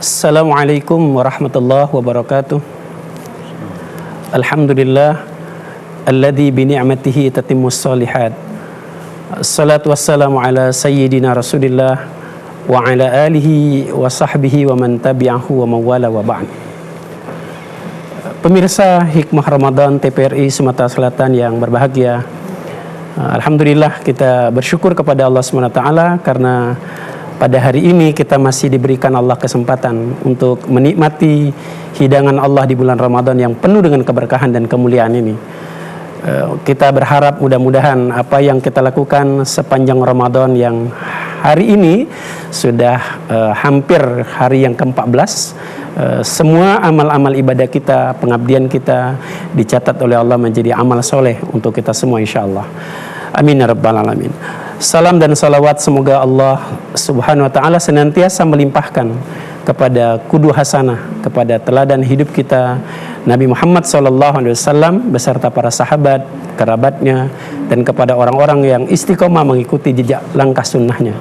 Assalamualaikum warahmatullahi wabarakatuh. Alhamdulillah alladzi bi ni'matihi tatimmus shalihat. Assalatu wassalamu ala sayyidina Rasulillah wa ala alihi wa sahbihi wa man tabi'ahu wa mawala wa ba'd. Pemirsa Hikmah Ramadan TPRI Sumatera Selatan yang berbahagia, alhamdulillah kita bersyukur kepada Allah SWT karena pada hari ini kita masih diberikan Allah kesempatan untuk menikmati hidangan Allah di bulan Ramadan yang penuh dengan keberkahan dan kemuliaan ini. Kita berharap mudah-mudahan apa yang kita lakukan sepanjang Ramadan yang hari ini sudah hampir hari yang ke-14, semua amal-amal ibadah kita, pengabdian kita dicatat oleh Allah menjadi amal soleh untuk kita semua insyaAllah. Amin ya rabbal alamin. Salam dan salawat semoga Allah subhanahu wa ta'ala senantiasa melimpahkan kepada kudu hasanah, kepada teladan hidup kita Nabi Muhammad SAW beserta para sahabat, kerabatnya, dan kepada orang-orang yang istiqomah mengikuti jejak langkah sunnahnya.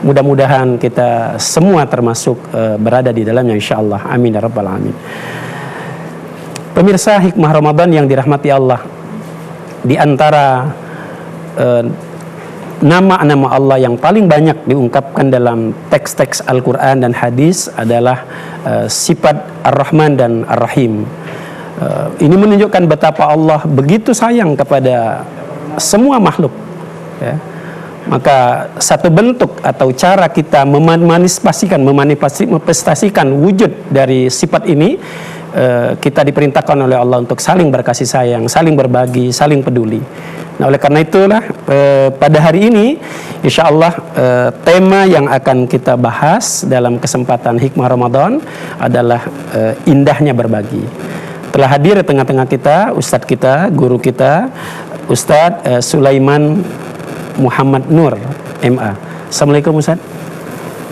Mudah-mudahan kita semua termasuk berada di dalamnya insyaAllah. Amin ya rabbal alamin. Pemirsa Hikmah Ramadan yang dirahmati Allah, di antara nama-nama Allah yang paling banyak diungkapkan dalam teks-teks Al-Quran dan hadis adalah sifat Ar-Rahman dan Ar-Rahim. Ini menunjukkan betapa Allah begitu sayang kepada semua makhluk, ya. Maka satu bentuk atau cara kita memanifestasikan wujud dari sifat ini, kita diperintahkan oleh Allah untuk saling berkasih sayang, saling berbagi, saling peduli. Nah, oleh karena itulah pada hari ini insya Allah tema yang akan kita bahas dalam kesempatan Hikmah Ramadan adalah indahnya berbagi. Telah hadir di tengah-tengah kita Ustadz kita, guru kita, Ustadz Sulaiman Muhammad Nur MA. Assalamualaikum Ustadz.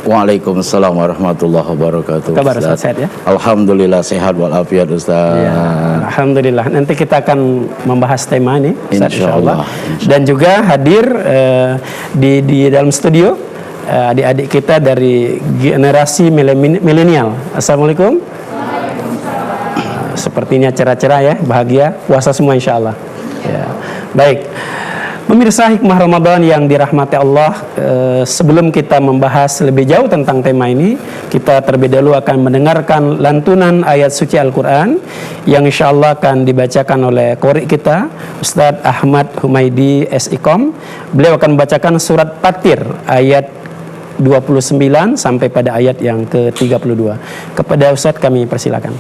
Waalaikumsalam warahmatullahi wabarakatuh. Kabar Ustaz sehat ya? Alhamdulillah sehat walafiat Ustaz. Ya, alhamdulillah. Nanti kita akan membahas tema ini Ustaz, insyaallah. Dan juga hadir di dalam studio adik-adik kita dari generasi milenial. Assalamualaikum. Sepertinya cerah-cerah ya, bahagia, puasa semua insyaallah. Ya. Baik. Pemirsa Hikmah Ramadan yang dirahmati Allah, sebelum kita membahas lebih jauh tentang tema ini, kita terlebih dahulu akan mendengarkan lantunan ayat suci Al-Quran yang insya Allah akan dibacakan oleh qori kita, Ustadz Ahmad Humaydi SIKOM. Beliau akan membacakan surat Fatir ayat 29 sampai pada ayat yang ke-32. Kepada Ustadz kami persilakan.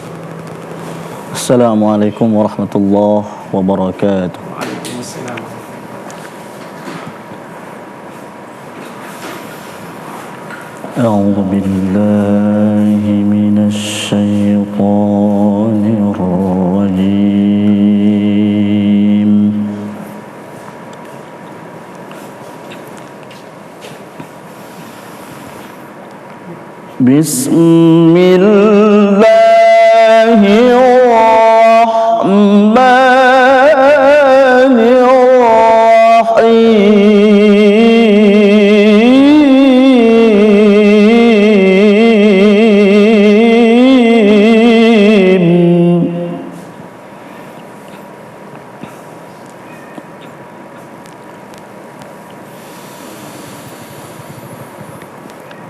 Assalamualaikum warahmatullahi wabarakatuh. أعوذ بالله من الشيطان الرجيم بسم الله الرحمن الرحيم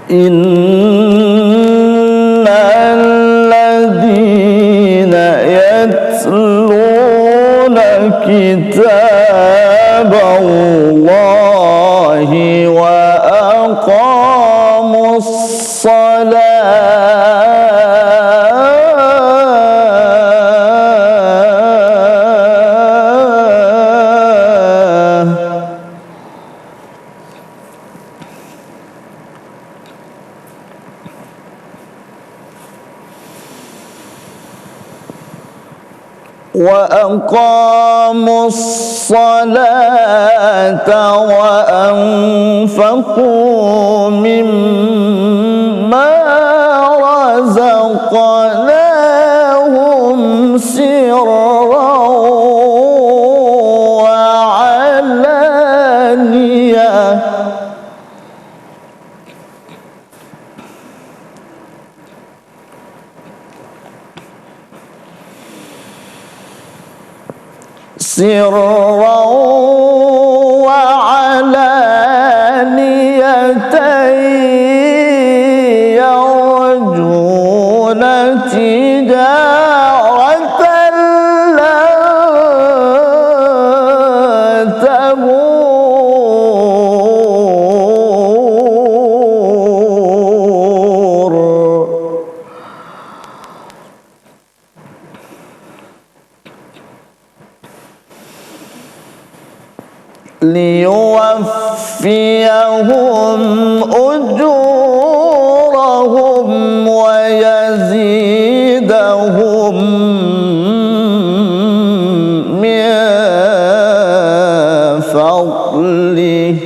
إن الذين يتلون كتاب الله وأقاموا الصلاة وأنفقوا مما رزقناهم سرا وعلانية سرا وعلانية يرجون تجارة لن تبور ليوفيهم أجورهم ويزيدهم من فضله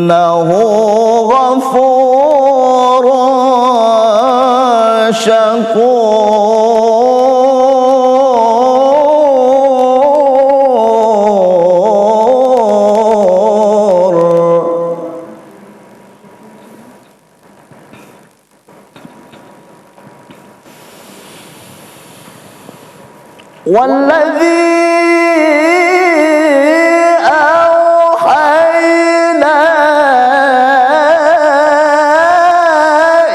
إنه غفور شكور والذي أوحينا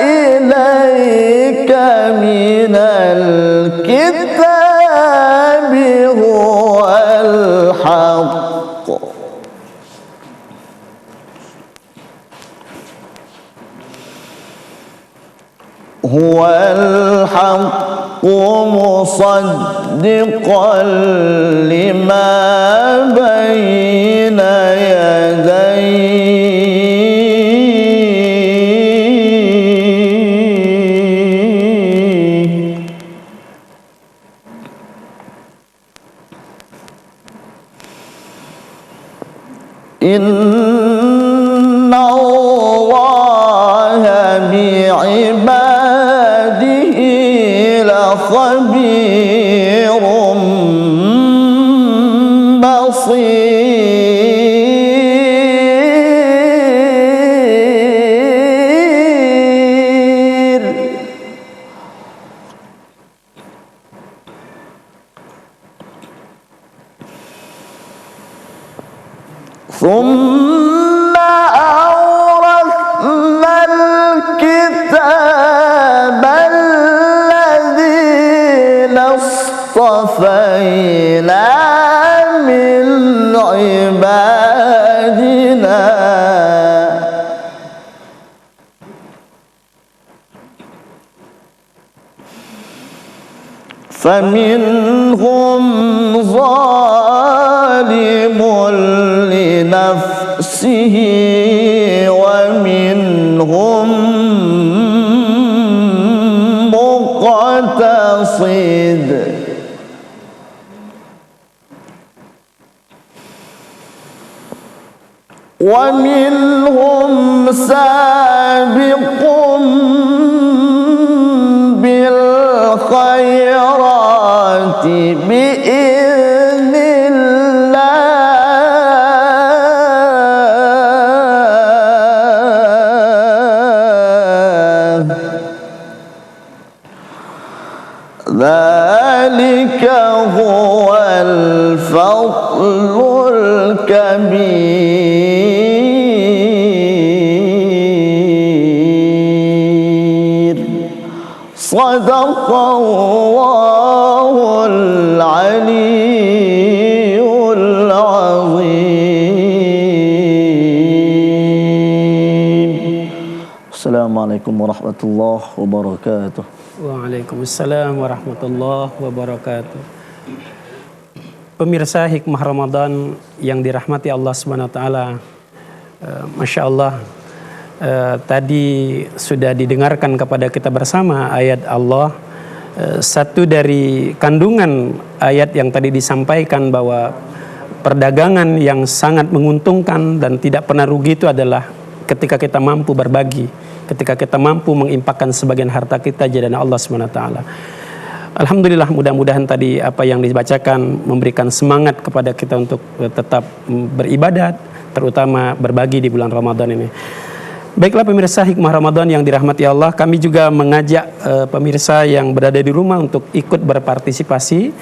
إليك من الكتاب هو الحق مصدقا لما بين يديه إن الله بعباده لخبير بصير ثم أورثنا الكتاب الذين اصطفينا من عبادنا فمنهم ظالم لنفسه ومنهم مقتصد ومنهم سابق بالخيرات بإذن الله ذلك هو الفضل الكبير صدق الله العلي العظيم. Assalamualaikum warahmatullahi wabarakatuh. Waalaikumsalam warahmatullahi wabarakatuh. Pemirsa Hikmah Ramadan yang dirahmati Allah SWT, Masya Allah, tadi sudah didengarkan kepada kita bersama ayat Allah. Satu dari kandungan ayat yang tadi disampaikan bahwa perdagangan yang sangat menguntungkan dan tidak pernah rugi itu adalah ketika kita mampu berbagi, ketika kita mampu menginfakkan sebagian harta kita di jalan Allah SWT. Alhamdulillah, mudah-mudahan tadi apa yang dibacakan memberikan semangat kepada kita untuk tetap beribadat, terutama berbagi di bulan Ramadan ini. Baiklah pemirsa Hikmah Ramadan yang dirahmati Allah, kami juga mengajak pemirsa yang berada di rumah untuk ikut berpartisipasi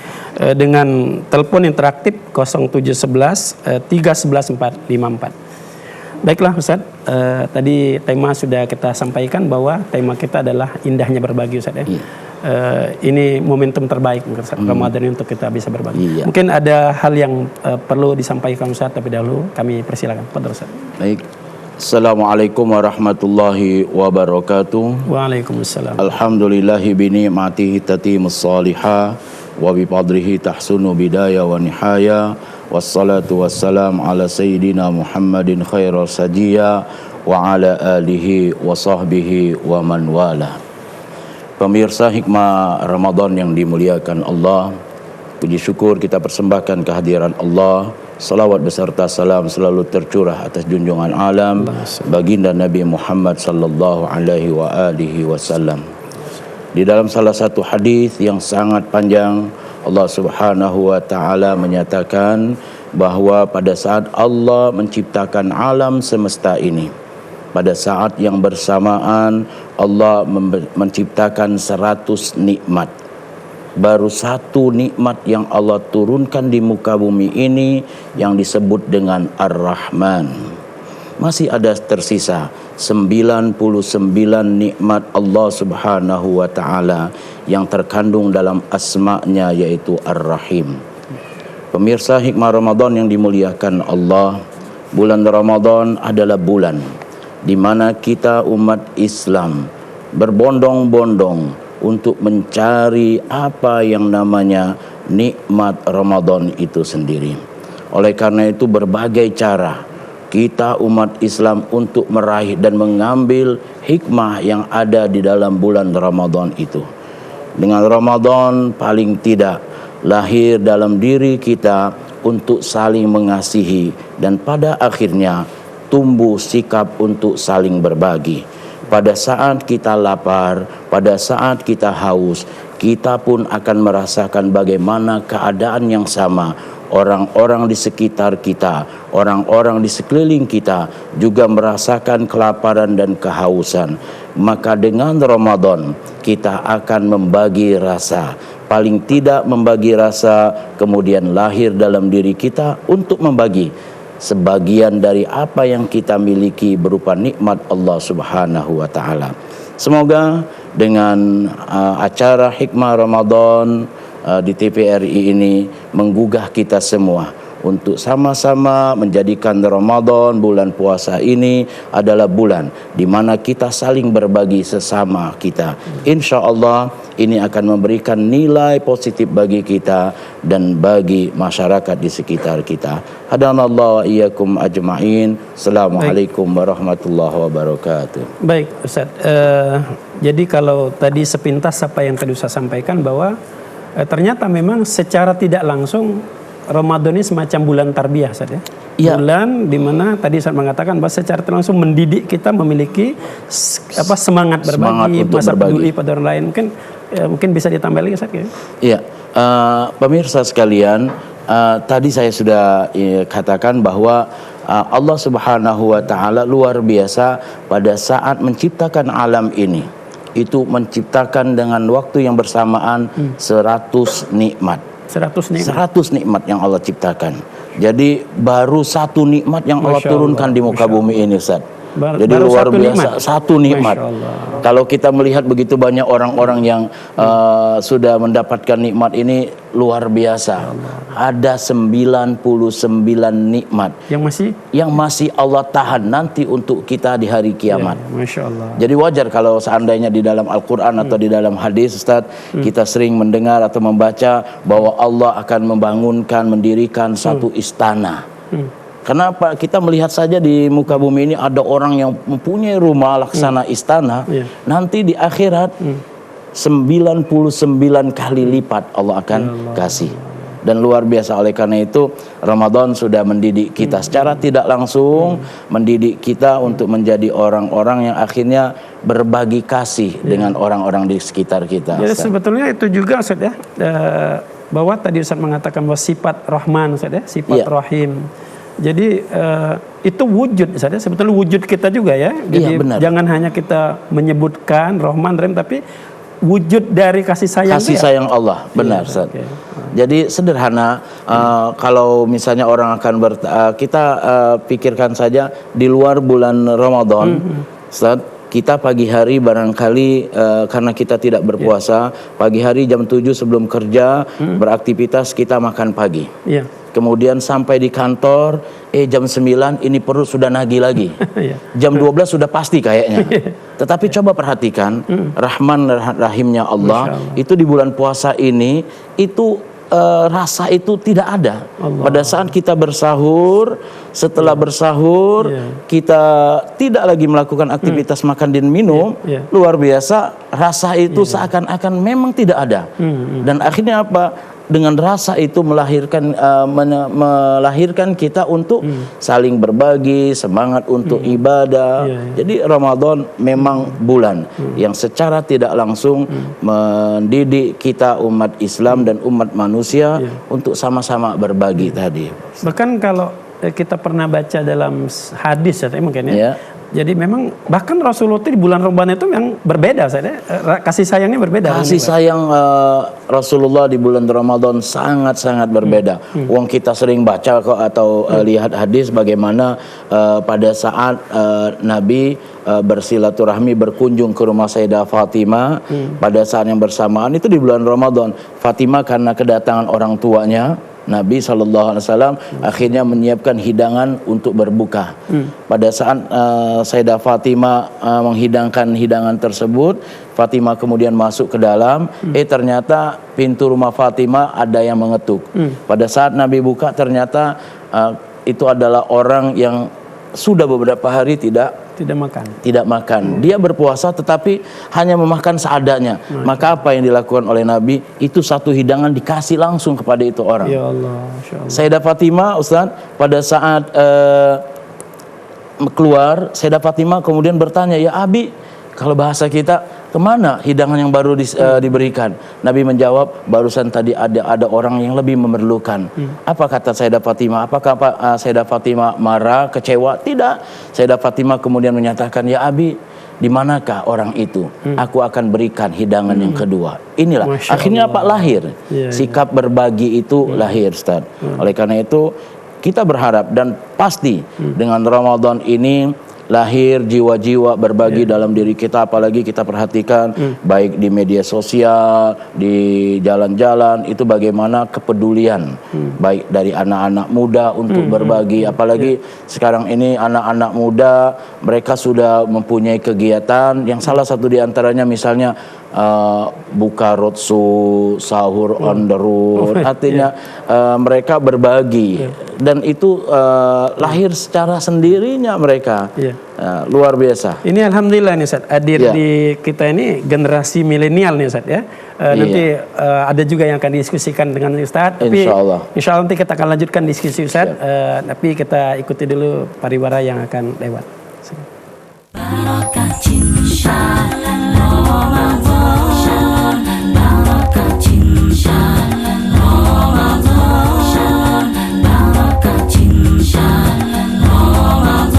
dengan telepon interaktif 0711 311 454. Baiklah Ustaz, tadi tema sudah kita sampaikan bahwa tema kita adalah indahnya berbagi Ustaz ya. Ini momentum terbaik Ustaz, Ramadan ini untuk kita bisa berbagi. Mungkin ada hal yang perlu disampaikan Ustaz, tapi dahulu kami persilakan. Fadhil Ustaz. Baik. Assalamualaikum warahmatullahi wabarakatuh. Waalaikumsalam. Alhamdulillahi bini'matihi tatimus salihah wa bifadlihi tahsunu bidaya wa nihaya. Wassalatu wassalam ala sayyidina Muhammadin khairal sajiyya wa ala alihi wa sahbihi wa man wala. Pemirsa Hikmah Ramadan yang dimuliakan Allah, puji syukur kita persembahkan kehadiran Allah. Salawat beserta salam selalu tercurah atas junjungan alam baginda Nabi Muhammad sallallahu alaihi wa alihi wasallam. Di dalam salah satu hadis yang sangat panjang, Allah Subhanahu wa taala menyatakan bahwa pada saat Allah menciptakan alam semesta ini, pada saat yang bersamaan Allah menciptakan 100 nikmat. Baru satu nikmat yang Allah turunkan di muka bumi ini yang disebut dengan Ar-Rahman. Masih ada tersisa 99 nikmat Allah Subhanahu wa taala yang terkandung dalam asma-Nya, yaitu Ar-Rahim. Pemirsa Hikmah Ramadan yang dimuliakan Allah, bulan Ramadan adalah bulan di mana kita umat Islam berbondong-bondong untuk mencari apa yang namanya nikmat Ramadan itu sendiri. Oleh karena itu berbagai cara kita umat Islam untuk meraih dan mengambil hikmah yang ada di dalam bulan Ramadan itu. Dengan Ramadan paling tidak lahir dalam diri kita untuk saling mengasihi dan pada akhirnya tumbuh sikap untuk saling berbagi. Pada saat kita lapar, pada saat kita haus, kita pun akan merasakan bagaimana keadaan yang sama. Orang-orang di sekitar kita, orang-orang di sekeliling kita juga merasakan kelaparan dan kehausan. Maka dengan Ramadan kita akan membagi rasa. Paling tidak membagi rasa, kemudian lahir dalam diri kita untuk membagi sebagian dari apa yang kita miliki berupa nikmat Allah Subhanahu wa taala. Semoga dengan acara Hikmah Ramadan di TVRI ini menggugah kita semua untuk sama-sama menjadikan Ramadan, bulan puasa ini adalah bulan di mana kita saling berbagi sesama kita. Insya Allah ini akan memberikan nilai positif bagi kita dan bagi masyarakat di sekitar kita. Hadanallahu wa iyyakum ajma'in. Assalamualaikum warahmatullahi wabarakatuh. Baik Ustaz, jadi kalau tadi sepintas apa yang tadi Ustaz sampaikan bahwa ternyata memang secara tidak langsung Ramadan ini semacam bulan tarbiyah Ustaz ya. Bulan di mana tadi Ustaz mengatakan bahwa secara langsung mendidik kita memiliki semangat berbagi, masa peduli pada orang lain. Mungkin bisa ditambah lagi Ustaz ya. Iya, pemirsa sekalian, tadi saya sudah katakan bahwa Allah Subhanahu wa taala luar biasa pada saat menciptakan alam ini. Itu menciptakan dengan waktu yang bersamaan 100 nikmat. 100 nikmat yang Allah ciptakan. Jadi baru satu nikmat yang Allah turunkan di muka bumi ini Ustaz. Jadi luar biasa, satu nikmat. Kalau kita melihat begitu banyak orang-orang yang sudah mendapatkan nikmat ini, luar biasa. Ada 99 nikmat yang masih Allah tahan nanti untuk kita di hari kiamat. Masya Allah. Jadi wajar kalau seandainya di dalam Al-Quran atau di dalam hadis Ustaz, kita sering mendengar atau membaca bahwa Allah akan membangunkan, mendirikan satu istana. Kenapa? Kita melihat saja di muka bumi ini ada orang yang mempunyai rumah laksana istana. Nanti di akhirat 99 kali lipat Allah akan kasih. Dan luar biasa, oleh karena itu Ramadan sudah mendidik kita secara tidak langsung, mendidik kita untuk menjadi orang-orang yang akhirnya berbagi kasih dengan orang-orang di sekitar kita. Jadi sebetulnya itu juga Ustaz ya, bahwa tadi Ustaz mengatakan bahwa sifat Rahman Ustaz ya, sifat Rahim. Jadi itu wujud, misalnya sebetulnya wujud kita juga ya. Jadi benar. jangan hanya kita menyebutkan Rahman Rahim, tapi wujud dari kasih sayang. Kasih sayang Allah, benar. Ustaz. Okay. Jadi sederhana, kalau misalnya orang akan kita pikirkan saja di luar bulan Ramadan, Ustaz, kita pagi hari barangkali karena kita tidak berpuasa, pagi hari jam 7 sebelum kerja beraktivitas kita makan pagi. Kemudian sampai di kantor, jam 9 ini perut sudah nagih lagi. Jam 12 sudah pasti kayaknya. Tetapi coba perhatikan, Rahman Rahimnya Allah, itu di bulan puasa ini, itu rasa itu tidak ada. Pada saat kita bersahur, setelah bersahur, kita tidak lagi melakukan aktivitas makan dan minum, luar biasa, rasa itu seakan-akan memang tidak ada. Dan akhirnya apa? Dengan rasa itu melahirkan kita untuk saling berbagi, semangat untuk ibadah. Jadi Ramadan memang bulan yang secara tidak langsung mendidik kita umat Islam dan umat manusia untuk sama-sama berbagi tadi. Bahkan kalau kita pernah baca dalam hadis ya mungkin ya. Jadi memang bahkan Rasulullah di bulan Ramadan itu yang berbeda, kasih sayangnya berbeda. Kasih sayang Rasulullah di bulan Ramadan sangat-sangat berbeda. Wong kita sering baca kok atau lihat hadis bagaimana pada saat Nabi bersilaturahmi berkunjung ke rumah Sayyidah Fatimah pada saat yang bersamaan itu di bulan Ramadan. Fatimah karena kedatangan orang tuanya Nabi SAW akhirnya menyiapkan hidangan untuk berbuka. Pada saat Sayyidah Fatimah menghidangkan hidangan tersebut, Fatimah kemudian masuk ke dalam, ternyata pintu rumah Fatimah ada yang mengetuk. Pada saat Nabi buka ternyata itu adalah orang yang sudah beberapa hari tidak makan. Dia berpuasa tetapi hanya memakan seadanya. Maka apa yang dilakukan oleh Nabi itu satu hidangan dikasih langsung kepada itu orang. Ya Allah, Masya Allah. Sayyidah Fatimah, Ustaz, pada saat keluar, Sayyidah Fatimah kemudian bertanya, "Ya Abi, kalau bahasa kita, kemana hidangan yang baru diberikan?" Nabi menjawab, "Barusan tadi ada orang yang lebih memerlukan." Apa kata Sayyidah Fatimah? Apakah Sayyidah Fatimah marah, kecewa? Tidak. Sayyidah Fatimah kemudian menyatakan, "Ya Abi, di manakah orang itu? Aku akan berikan hidangan yang kedua." Inilah akhirnya apa lahir sikap berbagi itu lahir, Ustaz. Oleh karena itu kita berharap dan pasti dengan Ramadan ini lahir jiwa-jiwa berbagi dalam diri kita, apalagi kita perhatikan baik di media sosial, di jalan-jalan, itu bagaimana kepedulian baik dari anak-anak muda untuk berbagi, apalagi sekarang ini anak-anak muda mereka sudah mempunyai kegiatan yang salah satu diantaranya misalnya buka roadshow, sahur on the road, artinya mereka berbagi dan itu lahir secara sendirinya mereka. Luar biasa. Ini alhamdulillah nih Ustaz, hadir di kita ini generasi milenial nih Ustaz ya. Nanti ada juga yang akan didiskusikan dengan Ustaz. Tapi insya Allah nanti kita akan lanjutkan diskusi Ustaz. Tapi kita ikuti dulu pariwara yang akan lewat. Barakah cinta Ramadan, barakah cinta Ramadan, barakah cinta Ramadan.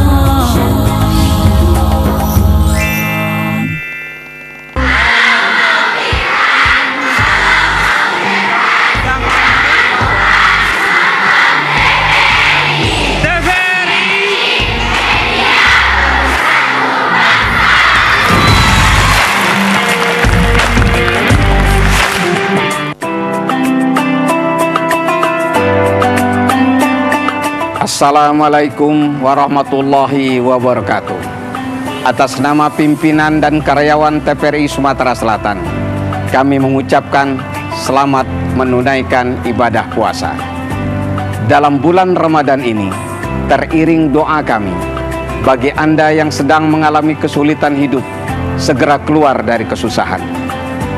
Assalamualaikum warahmatullahi wabarakatuh. Atas nama pimpinan dan karyawan TPRI Sumatera Selatan, kami mengucapkan selamat menunaikan ibadah puasa. Dalam bulan Ramadan ini, teriring doa kami bagi Anda yang sedang mengalami kesulitan hidup, segera keluar dari kesusahan.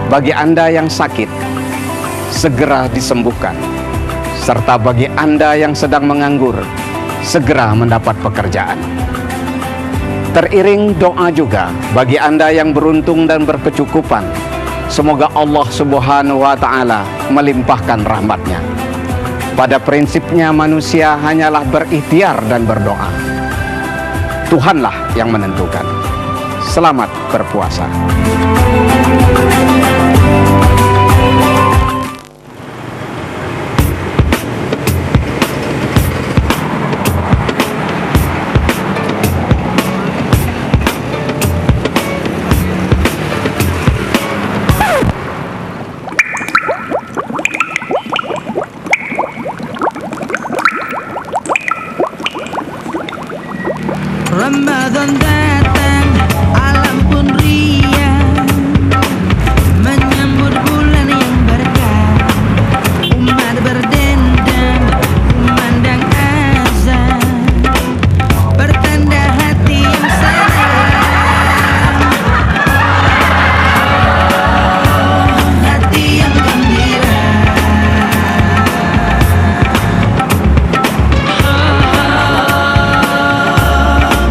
Bagi Anda yang sakit, segera disembuhkan. Serta bagi Anda yang sedang menganggur, segera mendapat pekerjaan. Teriring doa juga bagi Anda yang beruntung dan berkecukupan, semoga Allah Subhanahu wa Ta'ala melimpahkan rahmatnya. Pada prinsipnya manusia hanyalah berikhtiar dan berdoa. Tuhanlah yang menentukan. Selamat berpuasa. Ramadan datang, alam pun riang, menyambut bulan yang berkah. Umat berdendang, memandang azan, pertanda hati yang senang, hati yang gembira.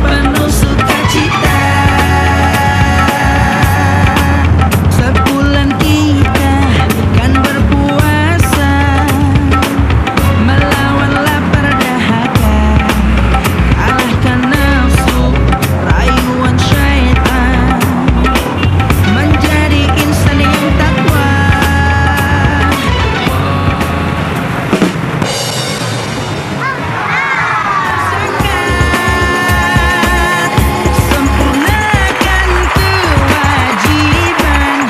Penuh sukacita, sebulan kita kan berpuasa, melawan lapar dahaga, kalahkan nafsu, rayuan syaitan, menjadi insan yang takwa. Sempurnakan kewajiban.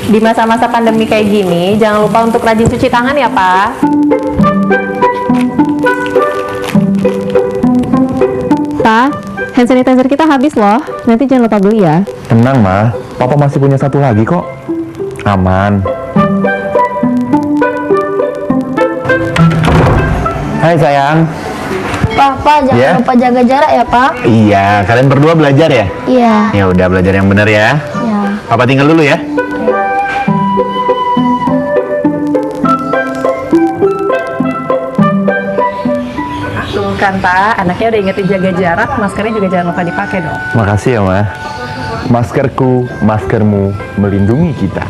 Di masa-masa pandemi kayak gini, jangan lupa untuk rajin cuci tangan ya, Pak. Pak, hand sanitizer kita habis loh. Nanti jangan lupa beli ya. Tenang, Ma. Papa masih punya satu lagi kok. Aman. Hai, sayang. Papa, jangan Ya? lupa jaga jarak ya, Pak. Iya, kalian berdua belajar ya? Iya. Ya udah, belajar yang benar ya. Ya. Papa tinggal dulu ya. Tuh kan, Pak. Anaknya udah ingetin jaga jarak, maskernya juga jangan lupa dipakai dong. Makasih ya, Ma. Maskerku, maskermu melindungi kita.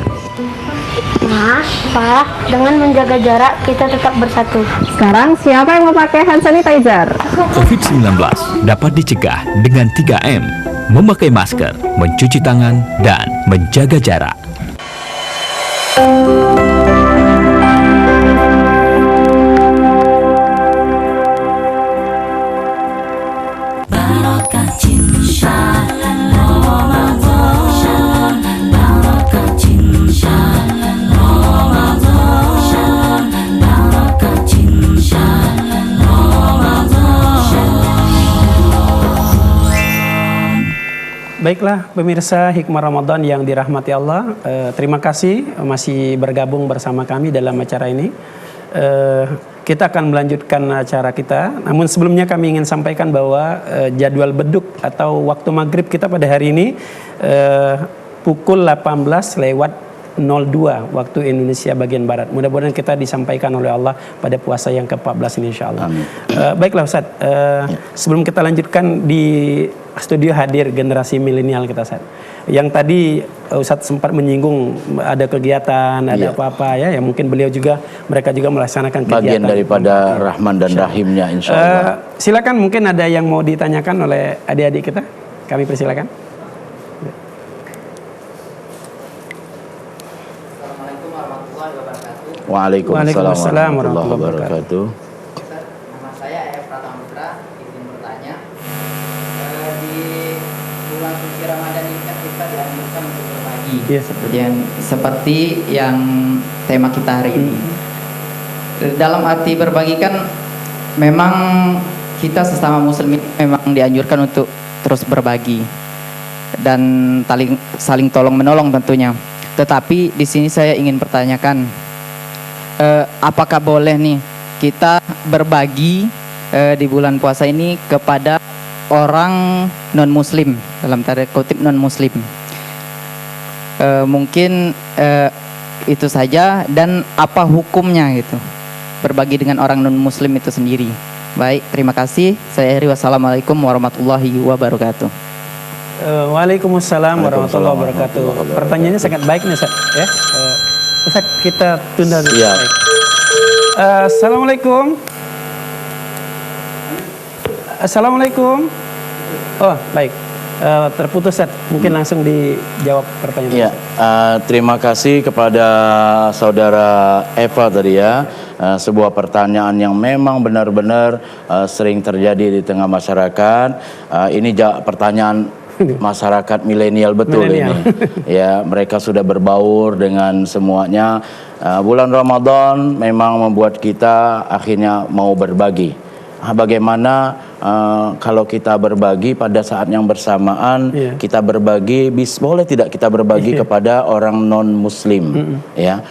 Ma, Pak, dengan menjaga jarak kita tetap bersatu. Sekarang siapa yang mau pakai hand sanitizer? COVID-19 dapat dicegah dengan 3M, memakai masker, mencuci tangan, dan menjaga jarak. Barokah cinta Ramadan, barokah cinta Ramadan, barokah cinta Ramadan. Baiklah pemirsa Hikmah Ramadan yang dirahmati Allah, terima kasih masih bergabung bersama kami dalam acara ini. Kita akan melanjutkan acara kita. Namun sebelumnya kami ingin sampaikan bahwa jadwal beduk atau waktu maghrib kita pada hari ini pukul 18:02 waktu Indonesia bagian Barat. Mudah-mudahan kita disampaikan oleh Allah pada puasa yang ke-14 ini insya Allah. Baiklah Ustaz, sebelum kita lanjutkan di studio hadir generasi milenial kita Ustaz. Yang tadi Ustadz sempat menyinggung ada kegiatan, ada apa-apa ya, yang mungkin beliau juga, mereka juga melaksanakan kegiatan. Bagian daripada Rahman dan Rahimnya insya Allah. Silakan, mungkin ada yang mau ditanyakan oleh adik-adik kita, kami persilakan. Assalamualaikum warahmatullahi wabarakatuh. Waalaikumsalam warahmatullahi wabarakatuh. Nama saya F. Pratama, izin bertanya. Di bulan suci Ramadan ini kan kita dianjurkan untuk berbagi. Iya, Seperti yang tema kita hari ini. Dalam arti berbagi kan memang kita sesama muslim memang dianjurkan untuk terus berbagi dan saling tolong menolong tentunya. Tetapi di sini saya ingin pertanyakan, apakah boleh nih kita berbagi di bulan puasa ini kepada orang non muslim, dalam tanda kutip non muslim? Mungkin itu saja, dan apa hukumnya gitu berbagi dengan orang non muslim itu sendiri. Baik, terima kasih. Saya Heri, wassalamualaikum warahmatullahi wabarakatuh. Waalaikumsalam warahmatullahi wabarakatuh. Pertanyaannya sangat baik nih Ustaz ya. Ustaz, kita tunda dulu. Iya. Assalamualaikum. Assalamualaikum. Oh, baik. Terputus, Ustaz. Mungkin langsung dijawab pertanyaan. Ya, terima kasih kepada saudara Eva tadi ya. Sebuah pertanyaan yang memang benar-benar sering terjadi di tengah masyarakat. Ini pertanyaan masyarakat milenial betul ini. Ya, mereka sudah berbaur dengan semuanya. Bulan Ramadan memang membuat kita akhirnya mau berbagi. Bagaimana kalau kita berbagi pada saat yang bersamaan, kita berbagi, boleh tidak kita berbagi kepada orang non muslim, ya.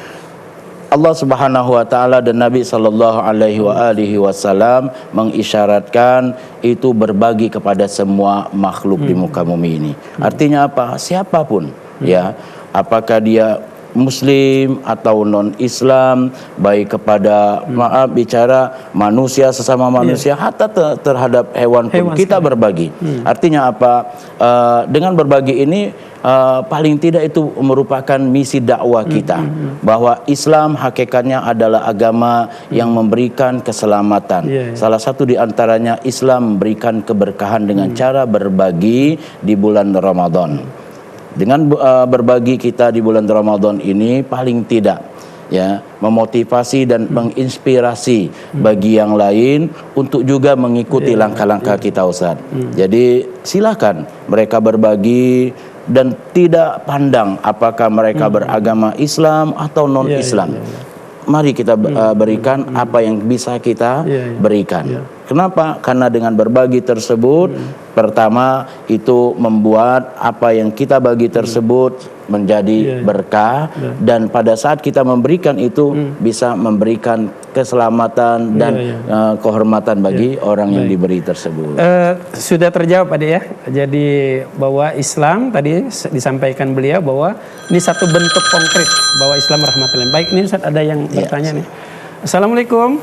Allah Subhanahu wa taala dan Nabi sallallahu alaihi wasallam mengisyaratkan itu berbagi kepada semua makhluk di muka bumi ini. Artinya apa? Siapapun, ya. Apakah dia Muslim atau non-Islam, baik kepada bicara manusia sesama manusia, hatta terhadap hewan pun kita berbagi. Artinya apa? Dengan berbagi ini paling tidak itu merupakan misi dakwah kita, bahwa Islam hakikatnya adalah agama yang memberikan keselamatan. Salah satu di antaranya Islam memberikan keberkahan dengan cara berbagi di bulan Ramadan. Dengan berbagi kita di bulan Ramadan ini paling tidak ya memotivasi dan menginspirasi bagi yang lain untuk juga mengikuti langkah-langkah kita, Ustaz. Jadi silakan mereka berbagi dan tidak pandang apakah mereka beragama Islam atau non-Islam. Mari kita berikan apa yang bisa kita berikan. Kenapa? Karena dengan berbagi tersebut, pertama itu membuat apa yang kita bagi tersebut menjadi berkah, dan pada saat kita memberikan itu bisa memberikan keselamatan dan kehormatan bagi orang yang diberi tersebut. Sudah terjawab Ade ya. Jadi bahwa Islam tadi disampaikan beliau bahwa ini satu bentuk konkret bahwa Islam rahmatan. Baik, ini Ustaz ada yang bertanya nih. Assalamualaikum.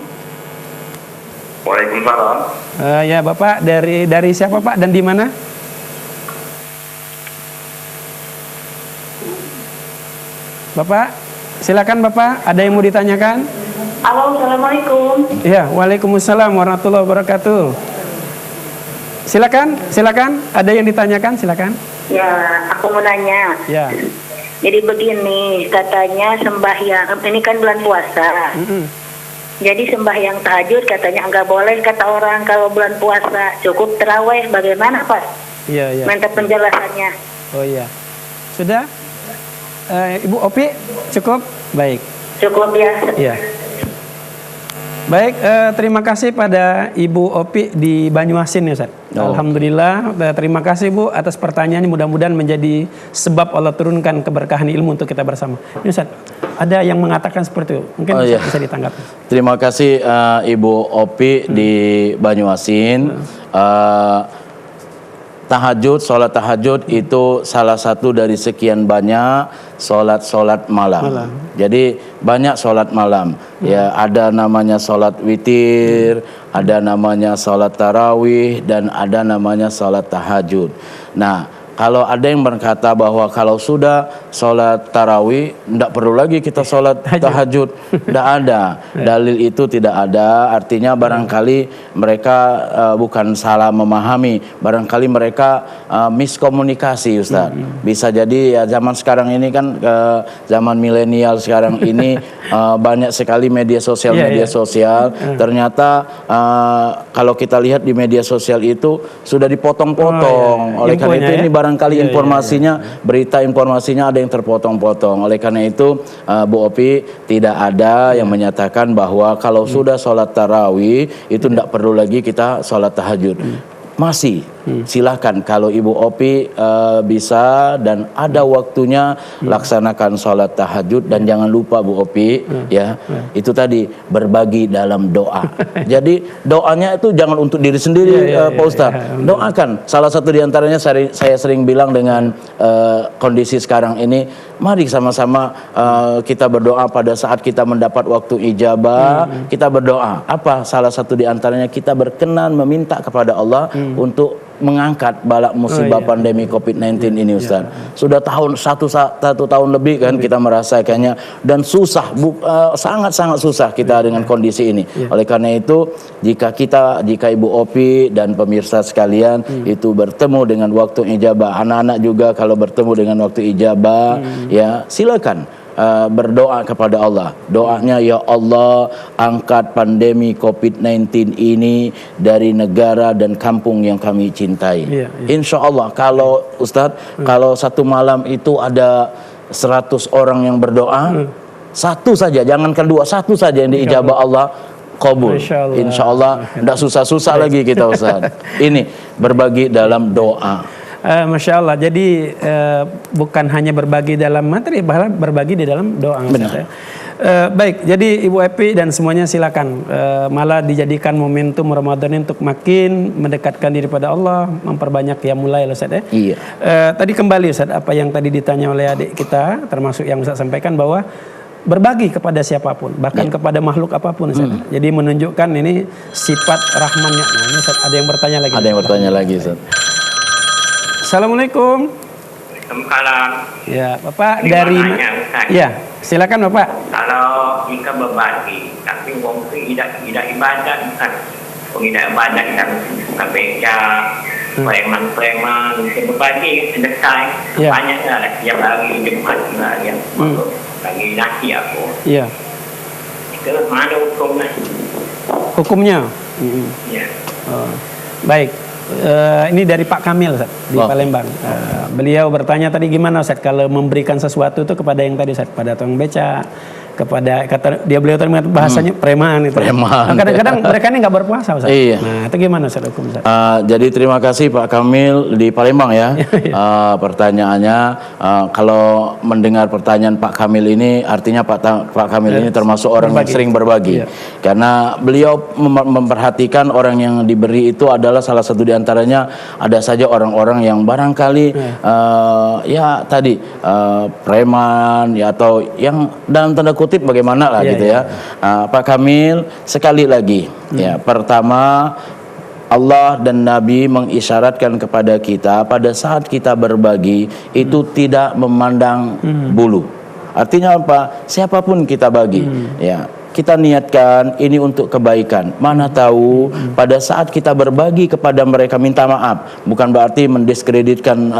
Waalaikumsalam. Ya Bapak, dari siapa Pak dan di mana? Bapak, silakan Bapak, ada yang mau ditanyakan? Halo, assalamualaikum. Ya, waalaikumsalam warahmatullahi wabarakatuh. Silakan, ada yang ditanyakan, silakan. Ya, aku mau nanya. Ya. Jadi begini, katanya sembahyang, ini kan bulan puasa. Jadi sembahyang tahajud katanya enggak boleh kata orang kalau bulan puasa, cukup tarawih. Bagaimana Pak? Iya. Minta penjelasannya. Oh iya. Sudah? Ibu Opi cukup? Baik. Cukup ya. Iya. Baik, terima kasih pada Ibu Opi di Banyuasin ya Ustaz. Alhamdulillah, terima kasih Bu atas pertanyaannya, mudah-mudahan menjadi sebab Allah turunkan keberkahan ilmu untuk kita bersama. Ini Ustaz, ada yang mengatakan seperti itu, mungkin bisa ditanggapi. Terima kasih Ibu Opi di Banyuasin. Tahajud, sholat tahajud itu salah satu dari sekian banyak sholat malam. Jadi banyak sholat malam. Ya, ada namanya sholat witir, ada namanya sholat tarawih, dan ada namanya sholat tahajud. Nah, kalau ada yang berkata bahwa kalau sudah sholat tarawih tidak perlu lagi kita sholat tahajud, tidak ada dalil itu, tidak ada. Artinya barangkali mereka bukan salah memahami, barangkali mereka miskomunikasi, Ustaz. Bisa jadi ya, zaman sekarang ini kan zaman milenial sekarang ini banyak sekali media sosial. Ternyata kalau kita lihat di media sosial itu sudah dipotong-potong. Oleh karena itu ini barangkali informasinya, berita informasinya ada yang terpotong-potong. Oleh karena itu Bu Opi, tidak ada yang menyatakan bahwa kalau sudah sholat tarawih itu tidak perlu lagi kita sholat tahajud. Masih silahkan kalau Ibu Opi bisa dan ada waktunya, laksanakan sholat tahajud. Dan jangan lupa Bu Opi ya, itu tadi berbagi dalam doa. Jadi doanya itu jangan untuk diri sendiri, Pak Ustadz. Doakan. Salah satu diantaranya saya sering bilang dengan kondisi sekarang ini, mari sama-sama kita berdoa pada saat kita mendapat waktu ijabah. Kita berdoa. Apa salah satu diantaranya? Kita berkenan meminta kepada Allah untuk mengangkat balak musibah pandemi COVID-19 ini, Ustaz. Sudah satu tahun lebih kan kita merasakannya, dan susah, sangat-sangat susah kita dengan kondisi ini. Oleh karena itu, jika Ibu Opi dan pemirsa sekalian itu bertemu dengan waktu ijabah, anak-anak juga kalau bertemu dengan waktu ijabah, ya silakan berdoa kepada Allah. Doanya, ya Allah, angkat pandemi COVID-19 ini dari negara dan kampung yang kami cintai. Insya Allah, kalau Ustadz, kalau satu malam itu ada 100 orang yang berdoa, satu saja, jangankan dua, satu saja yang diijabah Allah, kabul. Insya Allah, tidak susah-susah lagi kita, Ustadz. Ini berbagi dalam doa. Masya Allah. Jadi bukan hanya berbagi dalam materi, bahkan berbagi di dalam doa. Benar. Baik, jadi Ibu Epi dan semuanya silakan malah dijadikan momentum Ramadan untuk makin mendekatkan diri pada Allah, memperbanyak qiyamul lail, Ustaz ya. Iya. Tadi kembali Ustaz, apa yang tadi ditanya oleh adik kita, termasuk yang Ustaz sampaikan bahwa berbagi kepada siapapun, bahkan kepada makhluk apapun, Ustaz. Jadi menunjukkan ini sifat rahmannya. Nah, ini Ustaz, ada yang bertanya lagi. Ada yang bertanya lagi, Ustaz. Assalamualaikum. Waalaikumsalam. Ya, Bapak ini dari ya, silakan Bapak. Kalau kita berbagi, tapi mungkin tidak ibadat kan. Tidak ibadat kita suka beca, preman-preman, kita berbagi selesai. Banyaknya lah yang bagi jemaat yang bagi nasi aku. Iya. Itu mana hukumnya? Hukumnya? Iya. Baik. Ini dari Pak Kamil, Ustaz, di Palembang. Beliau bertanya tadi gimana, Ustaz, kalau memberikan sesuatu itu kepada yang tadi, Ustaz, pada tukang beca, kepada beliau tadi mengatakan bahasanya preman itu. Preman. Kadang-kadang mereka ini nggak berpuasa, Ustaz. Iya. Nah, itu gimana, Ustaz, hukum, Ustaz? Jadi terima kasih Pak Kamil di Palembang ya. Pertanyaannya, kalau mendengar pertanyaan Pak Kamil ini, artinya Pak Kamil ini termasuk orang yang sering berbagi. Karena beliau memperhatikan orang yang diberi itu adalah salah satu diantaranya ada saja orang-orang yang barangkali ya tadi preman ya, atau yang dalam tanda kutip bagaimana lah gitu ya. Pak Kamil, sekali lagi ya, pertama Allah dan Nabi mengisyaratkan kepada kita pada saat kita berbagi itu tidak memandang bulu. Artinya apa? Siapapun kita bagi ya. Kita niatkan ini untuk kebaikan. Mana tahu pada saat kita berbagi kepada mereka, minta maaf, bukan berarti mendiskreditkan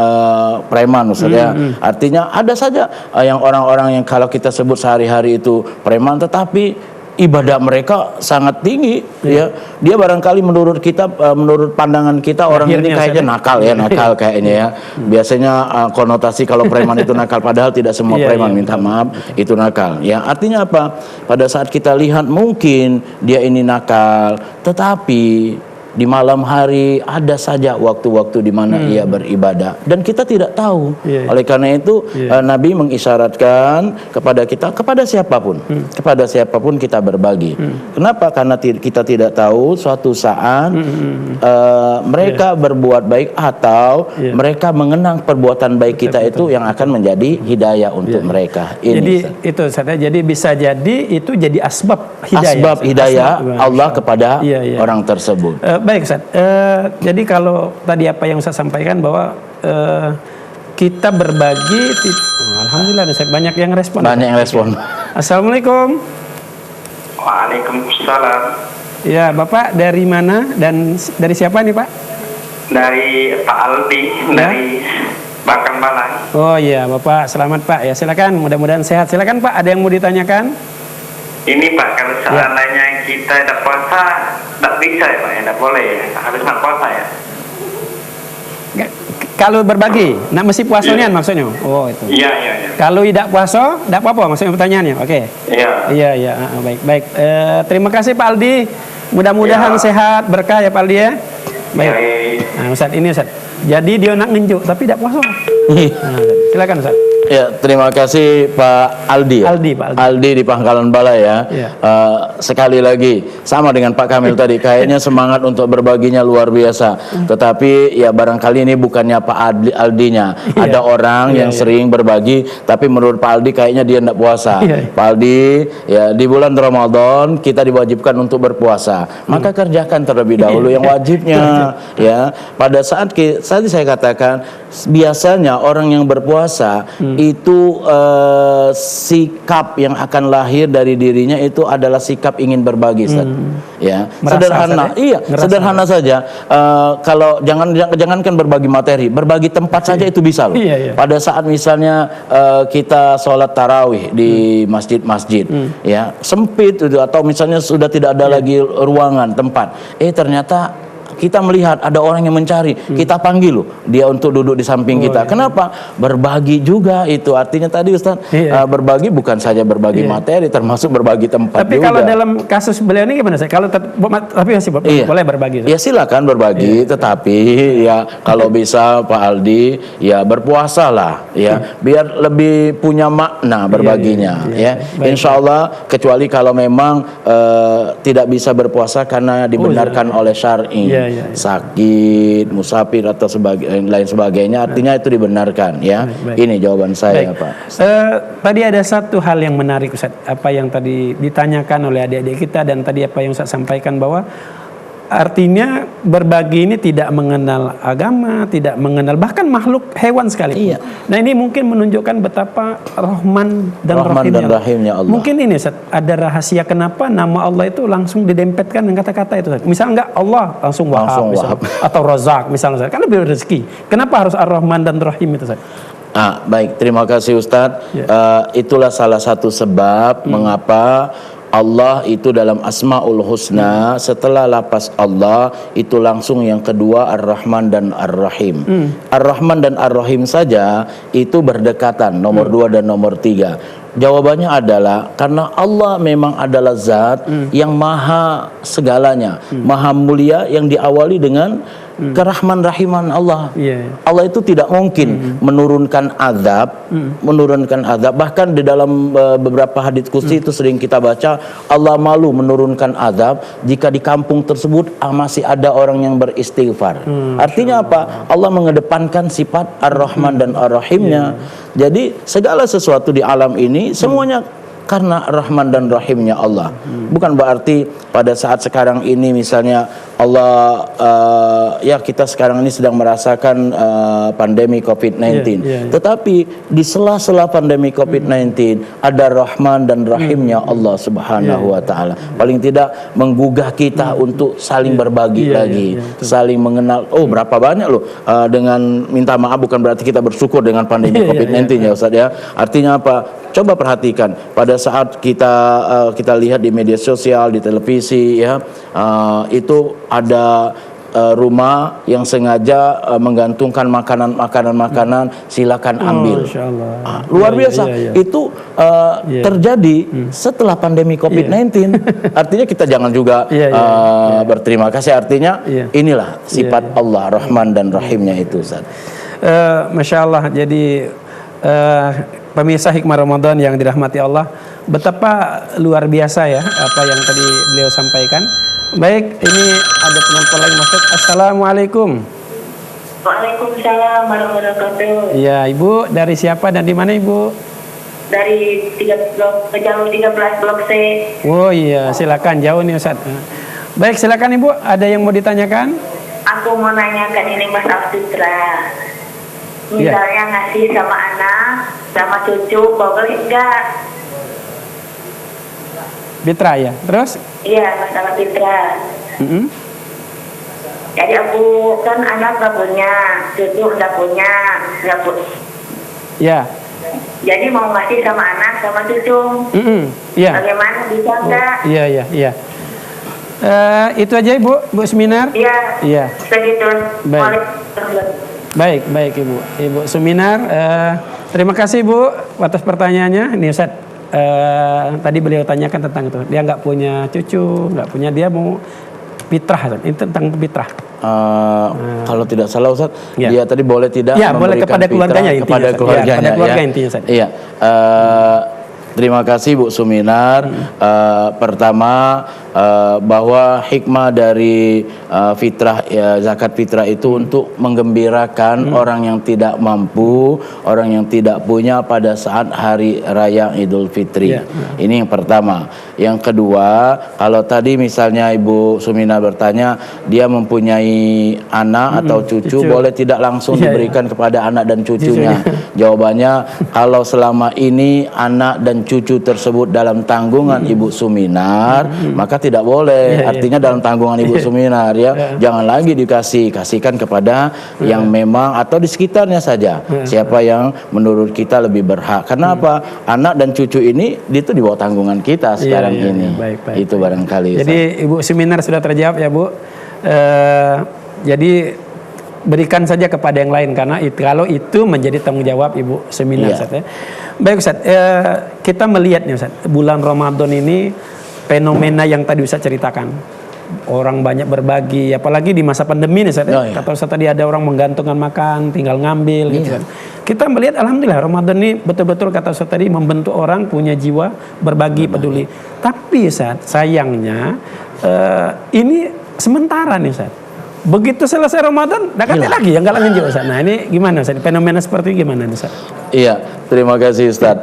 preman, Ustaz ya. Artinya ada saja yang orang-orang yang kalau kita sebut sehari-hari itu preman, tetapi ibadah mereka sangat tinggi ya. Dia barangkali menurut kita, menurut pandangan kita orang ini kayaknya nakal ya, nakal kayaknya ya. Biasanya konotasi kalau preman itu nakal, padahal tidak semua preman, minta maaf, itu nakal ya. Artinya apa? Pada saat kita lihat mungkin dia ini nakal, tetapi di malam hari ada saja waktu-waktu di mana ia beribadah dan kita tidak tahu. Oleh karena itu Nabi mengisyaratkan kepada kita, kepada siapapun, kepada siapapun kita berbagi. Kenapa? Karena kita tidak tahu suatu saat mereka berbuat baik atau mereka mengenang perbuatan baik kita itu yang akan menjadi hidayah untuk mereka. Jadi itu Ustaz, jadi bisa jadi itu jadi asbab hidayah. Asbab hidayah Allah kepada orang tersebut. Baik, Ustaz. Jadi kalau tadi apa yang Ustaz sampaikan bahwa kita berbagi, alhamdulillah Ustaz, banyak yang respon. Banyak yang respon. Assalamualaikum. Waalaikumsalam. Ya, Bapak dari mana dan dari siapa nih, Pak? Dari Pak Aldi, dari Bakang Balang. Oh iya, Bapak, selamat Pak. Ya, silakan, mudah-mudahan sehat. Silakan Pak, ada yang mau ditanyakan? Ini Pak, kalau seandainya kita tidak puasa, tidak bisa ya Pak, ya, tidak boleh ya, harus nak puasa ya. Kalau berbagi, nak mesti puasanya maksudnya? Oh itu. Iya. Kalau tidak puasa, tidak apa-apa maksudnya pertanyaannya, oke? Iya. Baik. Terima kasih Pak Aldi. Mudah-mudahan sehat, berkah ya Pak Aldi ya. Baik. Nah, Ustaz, ini Ustaz. Jadi dia nak nginjuk tapi tidak puasa. Nah, silakan Ustaz. Ya, terima kasih Pak Aldi. Aldi di Pangkalan Balai ya. Sekali lagi sama dengan Pak Kamil tadi, kayaknya semangat untuk berbaginya luar biasa. Tetapi ya barangkali ini bukannya Pak Aldinya. Ada orang yang sering berbagi, tapi menurut Pak Aldi kayaknya dia tidak puasa. Pak Aldi, ya di bulan Ramadan kita diwajibkan untuk berpuasa. Maka kerjakan terlebih dahulu yang wajibnya. Ya, pada saat tadi saya katakan biasanya orang yang berpuasa itu sikap yang akan lahir dari dirinya itu adalah sikap ingin berbagi, Ustaz. Ya, sederhana. Sederhana saja. Kalau jangankan berbagi materi, berbagi tempat saja itu bisa loh. Pada saat misalnya kita sholat tarawih di masjid-masjid, ya sempit itu, atau misalnya sudah tidak ada lagi ruangan tempat, ternyata kita melihat ada orang yang mencari, kita panggil loh dia untuk duduk di samping kita. Kenapa? Berbagi juga itu. Artinya tadi Ustaz, berbagi bukan saja berbagi materi, termasuk berbagi tempat tapi juga. Kalau dalam kasus beliau ini gimana, saya? Kalau tapi masih boleh berbagi. Ya silakan berbagi, tetapi ya kalau bisa Pak Aldi ya berpuasalah ya, biar lebih punya makna berbaginya ya. Insya Allah, kecuali kalau memang tidak bisa berpuasa karena dibenarkan oleh syar'i. Sakit, musafir atau lain sebagainya, artinya itu dibenarkan ya. Ini jawaban saya, Pak. Tadi ada satu hal yang menarik, Ustaz, apa yang tadi ditanyakan oleh adik-adik kita, dan tadi apa yang Ustaz sampaikan, bahwa artinya berbagi ini tidak mengenal agama, tidak mengenal bahkan makhluk hewan sekalipun. Nah, ini mungkin menunjukkan betapa Rahman dan Rahimnya Allah. Mungkin ini Ustaz, ada rahasia kenapa nama Allah itu langsung didempetkan dengan kata-kata itu, Ustaz. Misal enggak Allah langsung Wahab, atau Razak misalnya, Ustaz. Karena beri rezeki. Kenapa harus Ar-Rahman dan Rahim itu, Ustaz? Baik, terima kasih Ustadz. Itulah salah satu sebab mengapa Allah itu dalam Asmaul Husna, setelah lapas Allah itu langsung yang kedua Ar-Rahman dan Ar-Rahim. Ar-Rahman dan Ar-Rahim saja itu berdekatan, nomor 2 dan nomor 3. Jawabannya adalah karena Allah memang adalah zat yang maha segalanya, maha mulia, yang diawali dengan kerahman rahiman Allah. Allah itu tidak mungkin menurunkan azab, bahkan di dalam beberapa hadits qudsi itu sering kita baca, Allah malu menurunkan azab jika di kampung tersebut masih ada orang yang beristighfar. Artinya apa? Allah mengedepankan sifat Ar-Rahman dan Ar-Rahimnya. Jadi segala sesuatu di alam ini semuanya karena Rahman dan Rahimnya Allah. Bukan berarti pada saat sekarang ini misalnya Allah ya kita sekarang ini sedang merasakan pandemi COVID-19. Tetapi di sela-sela pandemi COVID-19 ada Rahman dan Rahimnya Allah Subhanahu wa taala. Paling tidak menggugah kita untuk saling berbagi lagi, saling mengenal. Oh, berapa banyak loh, dengan minta maaf bukan berarti kita bersyukur dengan pandemi COVID-19 ya Ustaz ya. Artinya apa? Coba perhatikan pada saat kita lihat di media sosial, di televisi ya, itu ada rumah yang sengaja menggantungkan makanan, silakan ambil. Luar biasa. Itu terjadi setelah pandemi COVID-19. Artinya kita jangan juga berterima kasih. Artinya inilah sifat Allah, Rahman dan Rahimnya itu, Ustaz. Masya Allah. Jadi pemirsa Hikmah Ramadan yang dirahmati Allah, betapa luar biasa ya apa yang tadi beliau sampaikan. Baik, ini ada penonton lagi masuk. Assalamualaikum. Waalaikumsalam warahmatullahi wabarakatuh. Ya, Ibu, dari siapa dan di mana, Ibu? Dari jalur 13 blok C. Oh iya, silakan, jauh nih Ustaz. Baik, silakan Ibu, ada yang mau ditanyakan? Aku mau nanyakan ini Mas Alfitra. Misalnya ngasih sama anak, sama cucu, boleh enggak? Fitra ya, terus? Iya, masalah Fitra. Jadi aku kan anak gak punya, cucu gak punya, Ya. Jadi mau ngasih sama anak, sama cucu. Bagaimana, bisa enggak? Iya. Itu aja Ibu Seminar? Iya. Segitu. Baik Ibu Seminar. Terima kasih Ibu atas pertanyaannya. Ini Ustaz, tadi beliau tanyakan tentang itu. Dia nggak punya cucu, nggak punya, dia mau fitrah, Ustaz. Ini tentang fitrah. Kalau tidak salah Ustaz, Ya. dia tadi boleh tidak Ya, boleh memberikan kepada keluarganya fitrah intinya, kepada Ustaz. keluarganya, Ya, kepada keluarga ya. intinya, Ustaz. Iya. Terima kasih Bu Suminar. Pertama, bahwa hikmah dari fitrah, ya, zakat fitrah itu untuk menggembirakan orang yang tidak mampu, orang yang tidak punya pada saat hari raya Idul Fitri. Ini yang pertama. Yang kedua, kalau tadi misalnya Ibu Suminar bertanya, dia mempunyai anak atau cucu, boleh tidak langsung diberikan kepada anak dan cucunya? Jawabannya, kalau selama ini anak dan cucu tersebut dalam tanggungan Ibu Suminar, maka tidak boleh. Artinya dalam tanggungan Ibu Suminar, ya, jangan lagi kasihkan kepada yang memang atau di sekitarnya saja. Siapa yang menurut kita lebih berhak. Karena apa? Anak dan cucu ini itu di bawah tanggungan kita sekarang ini. Baik. Itu barangkali. Jadi Ibu Suminar sudah terjawab ya Bu. Jadi berikan saja kepada yang lain karena kalau itu menjadi tanggung jawab Ibu Suminar, Ustaz, ya. Baik Ustaz, kita melihat nih Ustaz, bulan Ramadan ini fenomena yang tadi Ustaz ceritakan. Orang banyak berbagi, apalagi di masa pandemi nih Ustaz. Kata Ustaz tadi ada orang menggantungkan makan, tinggal ngambil gitu kan. Kita melihat alhamdulillah Ramadan ini betul-betul kata Ustaz tadi membentuk orang punya jiwa berbagi, peduli. Tapi Ustaz, sayangnya ini sementara nih Ustaz. Begitu selesai Ramadan, dakatnya lagi yang nggak lanjut Ustaz. Nah ini gimana Ustaz? Fenomena seperti ini gimana Ustaz? Iya, terima kasih Ustaz.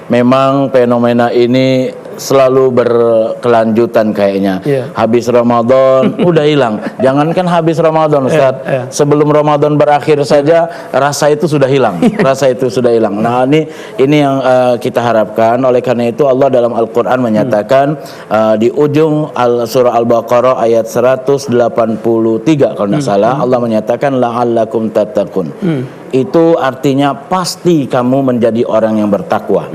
Memang fenomena ini selalu berkelanjutan kayaknya. Habis Ramadan udah hilang. Jangankan habis Ramadan Ustaz, sebelum Ramadan berakhir saja rasa itu sudah hilang. Rasa itu sudah hilang. Nah, ini yang kita harapkan. Oleh karena itu Allah dalam Al-Qur'an menyatakan di ujung surah Al-Baqarah ayat 183 kalau tidak salah, Allah menyatakan la'allakum tattaqun. Itu artinya pasti kamu menjadi orang yang bertakwa.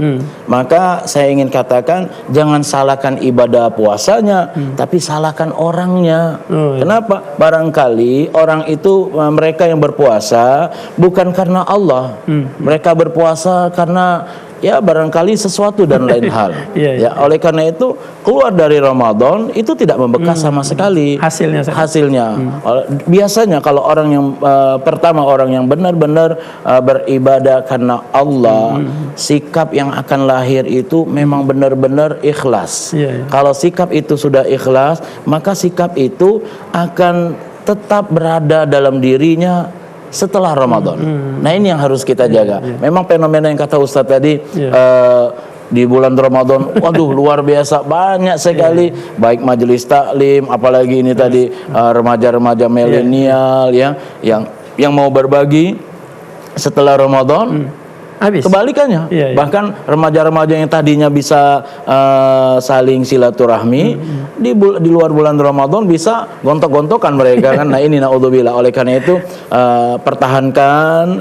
Maka saya ingin katakan, jangan salahkan ibadah puasanya, tapi salahkan orangnya. Kenapa? Barangkali orang itu, mereka yang berpuasa bukan karena Allah. Mereka berpuasa karena ya barangkali sesuatu dan lain hal. Ya, oleh karena itu keluar dari Ramadan itu tidak membekas sama sekali hasilnya. Biasanya kalau orang yang pertama orang yang benar-benar beribadah karena Allah, sikap yang akan lahir itu memang benar-benar ikhlas. Kalau sikap itu sudah ikhlas, maka sikap itu akan tetap berada dalam dirinya setelah Ramadan. Nah ini yang harus kita jaga. Memang fenomena yang kata Ustaz tadi, di bulan Ramadan, waduh luar biasa banyak sekali, baik majelis taklim, apalagi ini tadi remaja-remaja milenial yang mau berbagi setelah Ramadan. Kebalikannya, bahkan remaja-remaja yang tadinya bisa saling silaturahmi di luar bulan Ramadan bisa gontok-gontokan mereka kan. Nah ini naudzubillah. Oleh karena itu pertahankan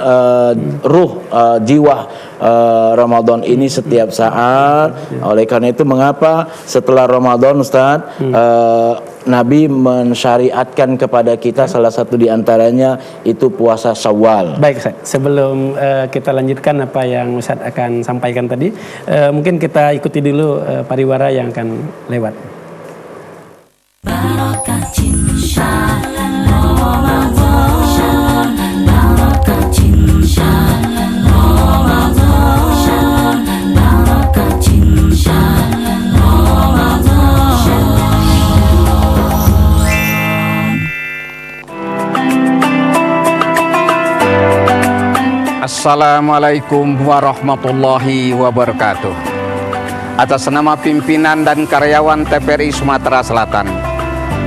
ruh jiwa Ramadan ini setiap saat. Oleh karena itu mengapa setelah Ramadan Ustaz Nabi mensyariatkan kepada kita salah satu diantaranya itu puasa Syawal. Baik Ustaz, sebelum kita lanjutkan apa yang Ustaz akan sampaikan tadi, mungkin kita ikuti dulu pariwara yang akan lewat. Barokah Cinsya Ramadan, Barokah Cinsya Ramadan, Barokah Cinsya Ramadan. Assalamualaikum warahmatullahi wabarakatuh. Atas nama pimpinan dan karyawan TPRI Sumatera Selatan,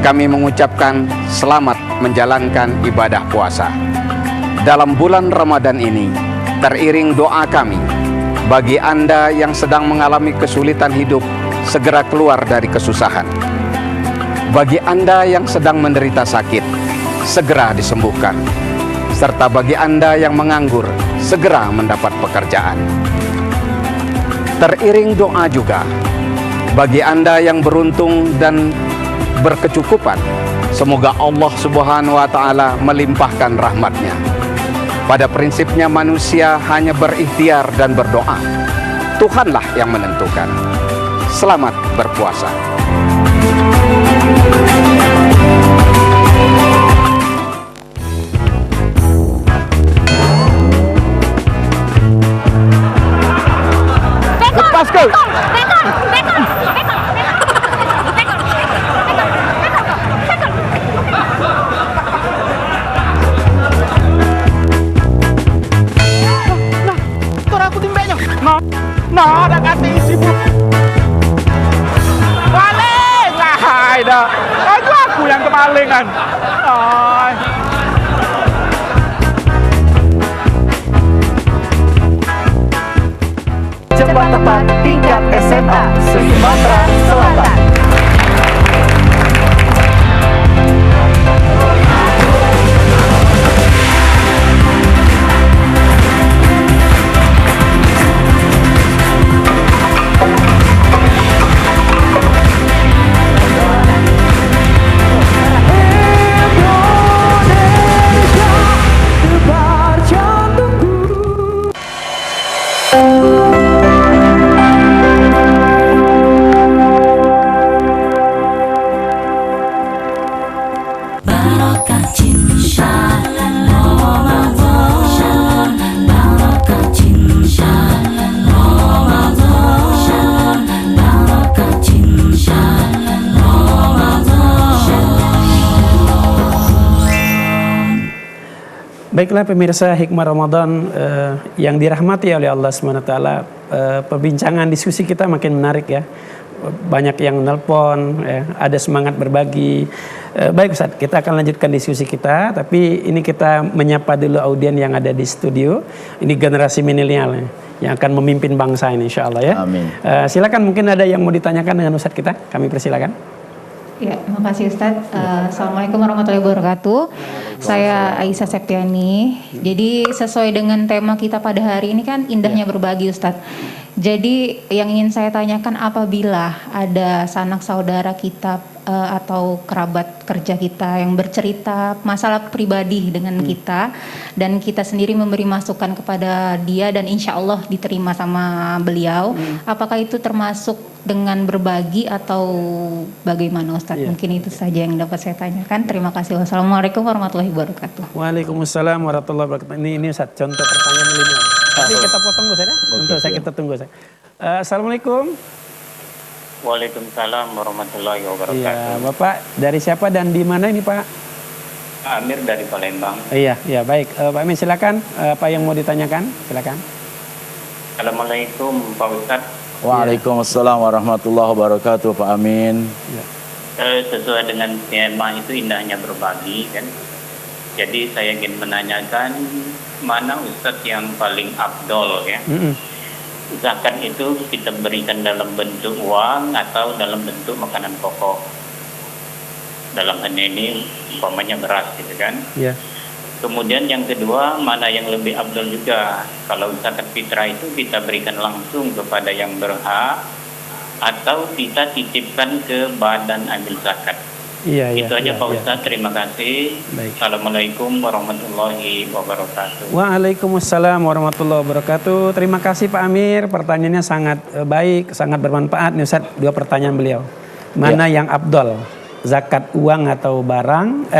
kami mengucapkan selamat menjalankan ibadah puasa. Dalam bulan Ramadan ini, teriring doa kami bagi Anda yang sedang mengalami kesulitan hidup, segera keluar dari kesusahan. Bagi Anda yang sedang menderita sakit, segera disembuhkan. Serta bagi Anda yang menganggur, segera mendapat pekerjaan. Teriring doa juga bagi Anda yang beruntung dan berkecukupan, semoga Allah Subhanahu wa Ta'ala melimpahkan rahmatnya. Pada prinsipnya manusia hanya berikhtiar dan berdoa. Tuhanlah yang menentukan. Selamat berpuasa. masker. Nah, ada kata isi bu. Maling lah, dah. Aku yang kemalingan. Ay. Cepat tepat tingkat SMA Sumatera Selatan. Barokah cinta Ramadan, barokah cinta Ramadan, barokah cinta Ramadan. Baiklah pemirsa Hikmah Ramadan yang dirahmati oleh Allah SWT, perbincangan diskusi kita makin menarik ya. Banyak yang nelpon, ada semangat berbagi. Baik Ustaz, kita akan lanjutkan diskusi kita, tapi ini kita menyapa dulu audien yang ada di studio. Ini generasi milenial yang akan memimpin bangsa ini insya Allah ya. Amin. Silakan, mungkin ada yang mau ditanyakan dengan Ustaz kita, kami persilakan. Ya, terima kasih Ustadz. Assalamualaikum warahmatullahi wabarakatuh. Saya Aisyah Septiani. Jadi sesuai dengan tema kita pada hari ini kan indahnya berbagi Ustadz. Jadi yang ingin saya tanyakan, apabila ada sanak saudara kita atau kerabat kerja kita yang bercerita masalah pribadi dengan kita, dan kita sendiri memberi masukan kepada dia dan insya Allah diterima sama beliau, apakah itu termasuk dengan berbagi atau bagaimana Ustadz? Mungkin itu saja yang dapat saya tanyakan. Terima kasih. Wassalamualaikum warahmatullahi wabarakatuh. Waalaikumsalam warahmatullahi wabarakatuh. Ini Ustadz, contoh pertanyaan milenial. Nanti kita potong dulu saja. Untuk saya kita tunggu saya. Assalamualaikum. Waalaikumsalam warahmatullahi wabarakatuh. Iya, Bapak dari siapa dan di mana ini Pak? Amir dari Palembang. Iya, baik. Pak Amir silakan. Apa yang mau ditanyakan? Silakan. Assalamualaikum Pak Ustadz. Waalaikumsalam warahmatullahi wabarakatuh Pak Amin. Ya. Sesuai dengan tema itu indahnya berbagi kan. Jadi saya ingin menanyakan, mana Ustadz yang paling afdol ya? Zakat itu kita berikan dalam bentuk uang atau dalam bentuk makanan pokok. Dalam hal ini umpamanya beras gitu kan. Yeah. Kemudian yang kedua, mana yang lebih afdol juga? Kalau zakat fitrah itu kita berikan langsung kepada yang berhak atau kita titipkan ke badan amil zakat. Itu aja Pak Ustadz, terima kasih. Baik. Assalamualaikum warahmatullahi wabarakatuh. Waalaikumsalam warahmatullahi wabarakatuh. Terima kasih Pak Amir, pertanyaannya sangat baik, sangat bermanfaat. Nih Ustadz, 2 pertanyaan beliau. Mana yang afdol? Zakat uang atau barang?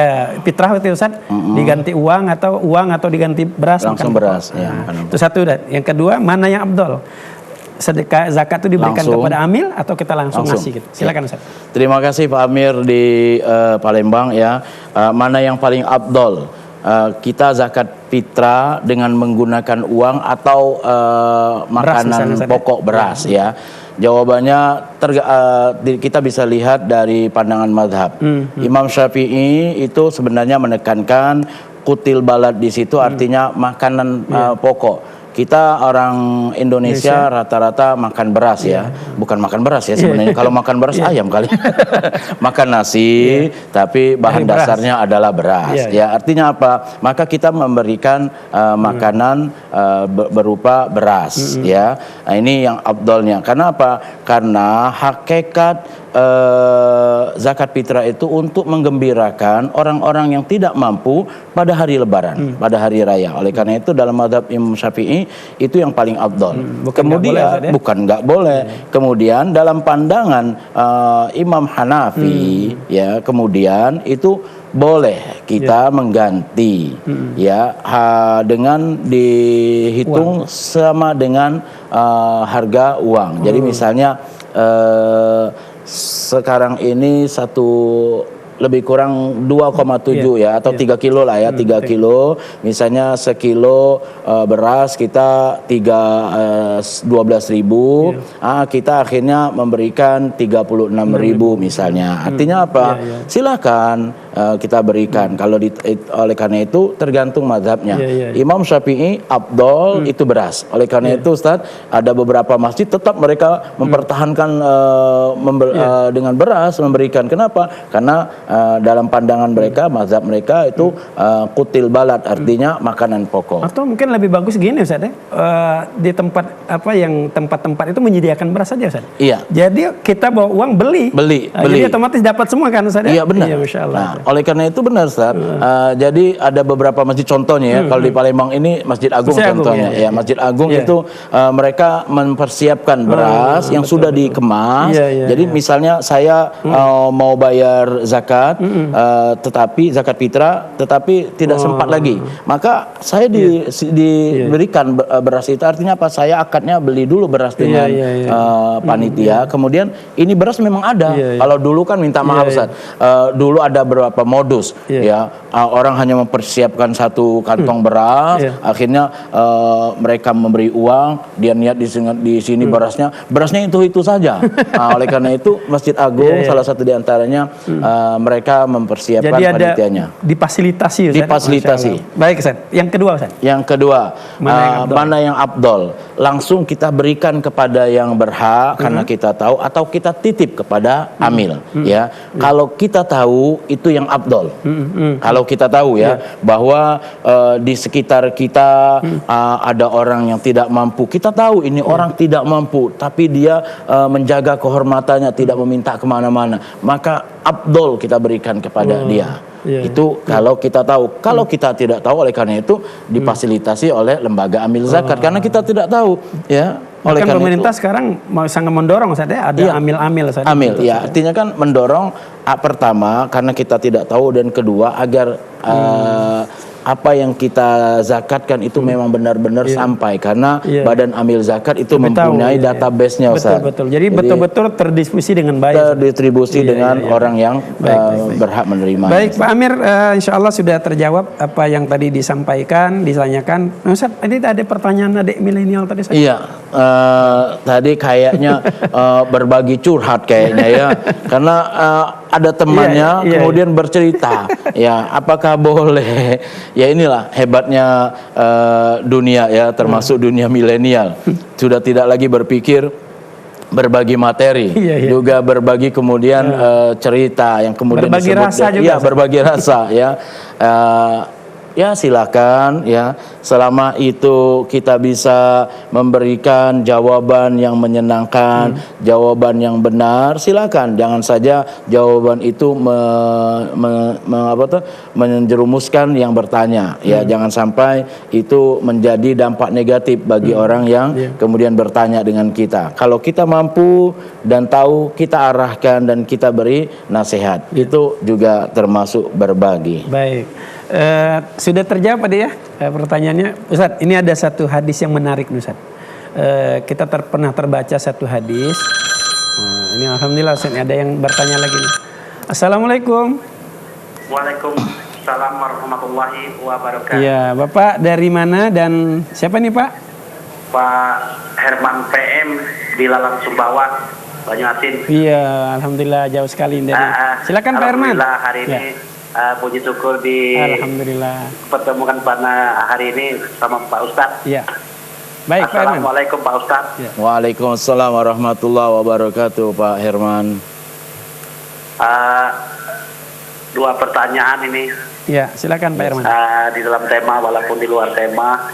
Fitrah itu Ustadz, diganti uang atau diganti beras? Langsung beras. Itu satu. Yang kedua, mana yang afdol? Sedekah zakat itu diberikan kepada amil atau kita langsung ngasih gitu. Silakan Ustaz. Terima kasih Pak Amir di Palembang ya. Mana yang paling afdol? Kita zakat fitrah dengan menggunakan uang atau makanan pokok beras ya. Jawabannya kita bisa lihat dari pandangan mazhab. Imam Syafi'i itu sebenarnya menekankan kutil balad di situ artinya makanan pokok. Kita orang Indonesia rata-rata makan beras ya. Bukan makan beras ya sebenarnya. Kalau makan beras ayam kali. Makan nasi, tapi bahan dasarnya adalah beras. Ya, artinya apa? Maka kita memberikan makanan berupa beras ya. Nah, ini yang afdolnya. Karena apa? Karena hakikat zakat fitrah itu untuk menggembirakan orang-orang yang tidak mampu pada hari lebaran, pada hari raya. Oleh karena itu dalam mazhab Imam Syafi'i itu yang paling afdol. Kemudian bukan nggak boleh. Kemudian dalam pandangan Imam Hanafi ya, kemudian itu boleh kita mengganti ya dengan dihitung sama dengan harga uang. Jadi misalnya sekarang ini lebih kurang 2,7 ya atau 3 kilo lah ya, 3 kilo misalnya sekilo beras kita 12.000, kita akhirnya memberikan 36.000 misalnya. Artinya apa? Silakan kita berikan. Kalau oleh karena itu tergantung mazhabnya. Imam Syafi'i afdol itu beras. Oleh karena itu Ustaz, ada beberapa masjid tetap mereka mempertahankan dengan beras memberikan. Kenapa? Karena dalam pandangan mereka, mazhab mereka itu kutil balad, artinya makanan pokok. Atau mungkin lebih bagus gini Ustaz ya, di tempat-tempat itu menyediakan beras saja Ustaz. Iya. Jadi kita bawa uang beli. Jadi otomatis dapat semua kan Ustaz ya? Iya benar. Iya, Masya Allah. Nah, oleh karena itu benar Ustaz. Jadi ada beberapa masjid contohnya ya. Kalau di Palembang ini Masjid Agung contohnya ya. Masjid Agung itu mereka mempersiapkan beras yang sudah dikemas. Jadi misalnya saya mau bayar zakat, tetapi zakat fitrah, tetapi tidak sempat lagi, maka saya diberikan beras itu. Artinya apa? Saya akadnya beli dulu beras dengan panitia. Kemudian ini beras memang ada. Kalau dulu kan minta maaf Ustaz. Dulu ada beberapa modus ya. Orang hanya mempersiapkan satu kantong beras, akhirnya mereka memberi uang, dia niat di sini berasnya itu saja. Oleh karena itu Masjid Agung salah satu diantaranya mereka mempersiapkan panitianya. Difasilitasi. Baik Ustaz. Yang kedua Ustaz. Yang kedua, mana yang afdol? Langsung kita berikan kepada yang berhak karena kita tahu, atau kita titip kepada amil ya. Kalau kita tahu itu yang afdol. Kalau kita tahu ya bahwa di sekitar kita ada orang yang tidak mampu. Kita tahu ini orang tidak mampu, tapi dia menjaga kehormatannya, tidak meminta kemana-mana. Maka afdol kita berikan kepada dia. Itu kalau kita tahu. Kalau kita tidak tahu, oleh karena itu difasilitasi oleh lembaga amil zakat karena kita tidak tahu ya. Oleh karena pemerintah itu, sekarang sangat mendorong ada amil-amil. Amil ya, artinya kan mendorong pertama karena kita tidak tahu, dan kedua agar apa yang kita zakatkan itu memang benar-benar sampai, karena Badan Amil Zakat itu mempunyai database-nya Ustaz. Betul. Jadi betul-betul terdistribusi dengan baik. Terdistribusi dengan orang yang berhak menerima. Baik Pak Amir, insya Allah sudah terjawab apa yang tadi disampaikan, ditanyakan. Ustaz, ini ada pertanyaan adik milenial tadi Ustaz. Iya, tadi kayaknya berbagi curhat kayaknya ya, karena ada temannya kemudian bercerita, ya apakah boleh? Ya inilah hebatnya dunia ya, termasuk dunia milenial, sudah tidak lagi berpikir berbagi materi, juga berbagi kemudian cerita yang kemudian berbagi disebut rasa juga. Berbagi rasa ya. Ya silakan ya, selama itu kita bisa memberikan jawaban yang menyenangkan, jawaban yang benar, silakan. Jangan saja jawaban itu menjerumuskan yang bertanya ya. Jangan sampai itu menjadi dampak negatif bagi orang yang kemudian bertanya dengan kita. Kalau kita mampu dan tahu, kita arahkan dan kita beri nasihat. Itu juga termasuk berbagi. Baik. Sudah terjawab tadi ya pertanyaannya Ustaz. Ini ada satu hadis yang menarik Ustaz. Kita pernah terbaca satu hadis. Ini alhamdulillah Ustaz, ada yang bertanya lagi nih. Assalamualaikum. Waalaikumsalam warahmatullahi wabarakatuh. Ya, Bapak dari mana dan siapa nih Pak? Pak Herman PM di Lalang Sumbawa, Banyuasin. Iya, alhamdulillah jauh sekali dari. Silakan Pak Herman. Alhamdulillah hari ini puji syukur alhamdulillah pertemukan pada hari ini sama Pak Ustadz. Ya. Baik, Assalamualaikum Pak Ustadz. Ya. Waalaikumsalam warahmatullahi wabarakatuh Pak Herman. Dua pertanyaan ini. Ya, silakan Pak Herman. Di dalam tema walaupun di luar tema.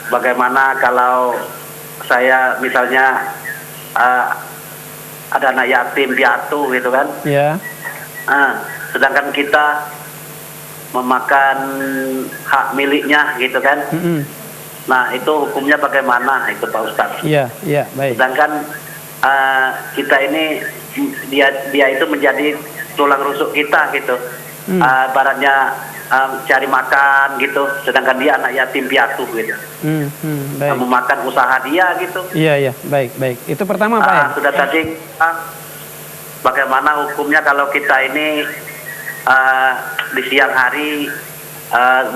Bagaimana kalau saya misalnya ada anak yatim piatu gitu kan? Ya. Sedangkan kita memakan hak miliknya gitu kan? Nah itu hukumnya bagaimana itu Pak Ustadz? Iya, baik. Sedangkan kita ini dia itu menjadi tulang rusuk kita gitu. Baratnya cari makan gitu, sedangkan dia anak yatim piatu gitu. Baik. Memakan usaha dia gitu. Iya, baik. Itu pertama Pak ya? Sudah tadi bagaimana hukumnya kalau kita ini di siang hari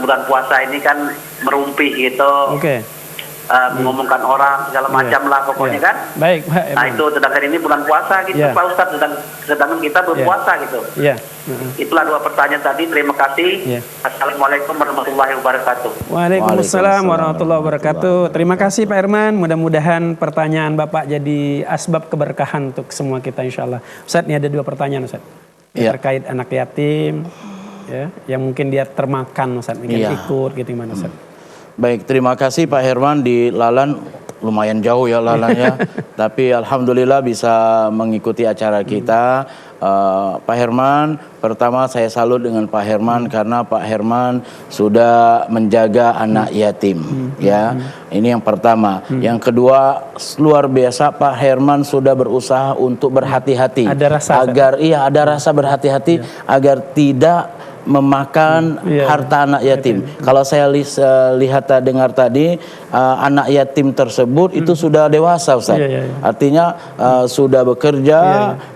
bulan puasa ini kan merumpi gitu. Mengumumkan orang segala macam lah pokoknya kan. Baik, Pak. Nah itu sedangkan ini bulan puasa gitu Pak Ustadz, sedangkan kita berpuasa gitu. Itulah 2 pertanyaan tadi. Terima kasih. Assalamualaikum warahmatullahi wabarakatuh. Waalaikumsalam warahmatullahi wabarakatuh. Terima kasih Pak Herman. Mudah-mudahan pertanyaan Bapak jadi asbab keberkahan untuk semua kita insyaallah. Ustadz, ini ada 2 pertanyaan Ustadz. Terkait anak yatim ya, yang mungkin dia termakan Ustadz, mungkin ikut gitu gimana Ustadz? Baik, terima kasih Pak Herman. Di Lalan lumayan jauh ya Lalannya, tapi alhamdulillah bisa mengikuti acara kita. Pak Herman, pertama saya salut dengan Pak Herman karena Pak Herman sudah menjaga anak yatim, ya. Ini yang pertama. Yang kedua, luar biasa Pak Herman sudah berusaha untuk berhati-hati agar ada rasa berhati-hati agar tidak memakan harta anak yatim. Kalau saya lihat dengar tadi, anak yatim tersebut itu sudah dewasa Ustaz. Artinya sudah bekerja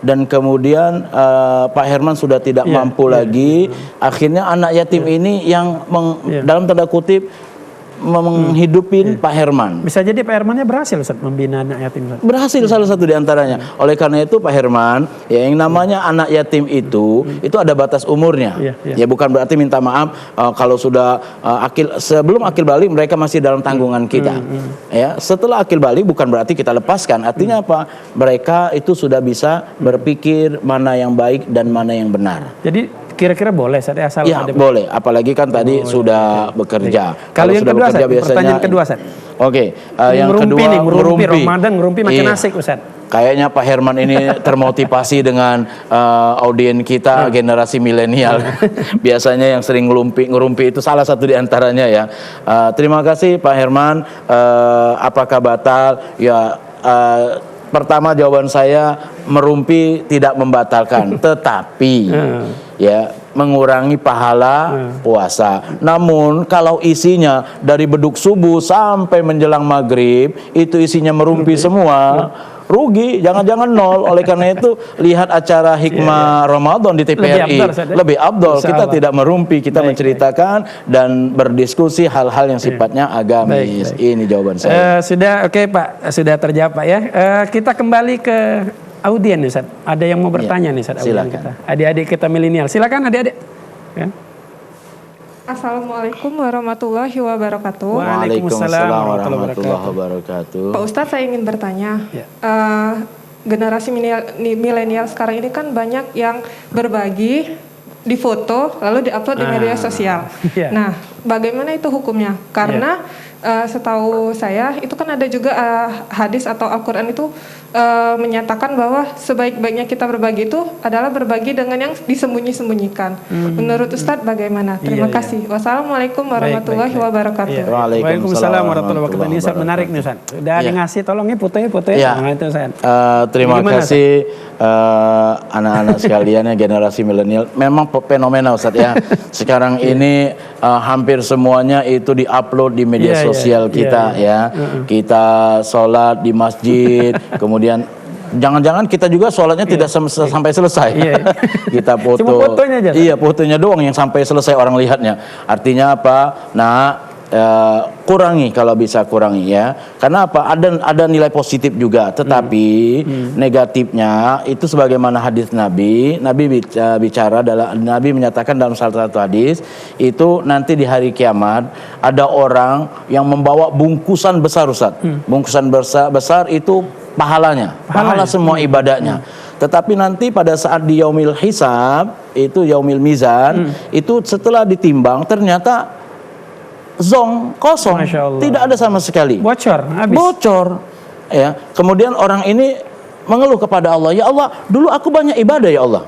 dan kemudian Pak Herman sudah tidak mampu lagi. Akhirnya anak yatim ini yang dalam tanda kutip menghidupin Pak Herman. Bisa jadi Pak Hermannya berhasil Ustaz membina anak yatim Ustaz. Berhasil salah satu di antaranya. Oleh karena itu Pak Herman, ya yang namanya anak yatim itu ada batas umurnya. Ya bukan berarti minta maaf kalau sudah sebelum akil balik mereka masih dalam tanggungan kita. Ya, setelah akil balik bukan berarti kita lepaskan. Artinya apa? Mereka itu sudah bisa berpikir mana yang baik dan mana yang benar. Jadi kira-kira boleh Ustaz asal ada boleh, apalagi kan tadi sudah bekerja. Kalau yang sudah kedua bekerja, Ustaz, pertanyaan kedua Ustaz. Yang kedua ngerumpi Ramadan, ngerumpi makin asik Ustaz. Kayaknya Pak Herman ini termotivasi dengan audien kita generasi milenial. Biasanya yang sering ngerumpi itu salah satu di antaranya ya. Terima kasih Pak Herman. Apakah batal? Ya, pertama jawaban saya merumpi tidak membatalkan, tetapi ya mengurangi pahala puasa. Namun kalau isinya dari beduk subuh sampai menjelang maghrib itu isinya merumpi semua, rugi, jangan-jangan nol. Oleh karena itu lihat acara hikmah Ramadan di TPRI, lebih abdol kita tidak merumpi, kita menceritakan dan berdiskusi hal-hal yang sifatnya agamis. Ini jawaban saya. Sudah oke Pak, sudah terjawab Pak ya. Kita kembali ke audien Ustaz. Ada yang mau bertanya nih Ustaz, audien kita. Adik-adik kita milenial. Silakan adik-adik. Ya. Assalamualaikum warahmatullahi wabarakatuh. Waalaikumsalam warahmatullahi wabarakatuh. Pak Ustadz, saya ingin bertanya, generasi milenial sekarang ini kan banyak yang berbagi di foto lalu diupload di media sosial. Nah, bagaimana itu hukumnya? Karena setahu saya itu kan ada juga hadis atau Al-Quran itu menyatakan bahwa sebaik-baiknya kita berbagi itu adalah berbagi dengan yang disembunyi-sembunyikan. Menurut Ustadz bagaimana? Terima kasih. Wassalamualaikum warahmatullahi wabarakatuh. Waalaikumsalam warahmatullahi wabarakatuh. Ini Ustadz menarik nih Ustadz. Udah ngasih tolongnya fotonya. Nah, itu Ustadz. Terima kasih anak-anak sekalian ya generasi milenial. Memang fenomena Ustadz ya. Sekarang ini hampir semuanya itu diupload di media sosial kita ya. Kita sholat di masjid, kemudian jangan-jangan kita juga sholatnya tidak sampai selesai. Kita foto. Cuma fotonya aja. Iya, fotonya doang yang sampai selesai orang lihatnya. Artinya apa? Nah, kurangi kalau bisa kurangi ya. Karena apa? Ada nilai positif juga, tetapi negatifnya itu sebagaimana hadis Nabi bicara Nabi menyatakan dalam salah satu hadis itu nanti di hari kiamat ada orang yang membawa bungkusan besar Ustaz. Bungkusan besar itu pahala semua ibadahnya. Tetapi nanti pada saat di yaumil hisab itu yaumil mizan itu setelah ditimbang ternyata kosong, tidak ada sama sekali, bocor ya. Kemudian orang ini mengeluh kepada Allah, ya Allah, dulu aku banyak ibadah ya Allah,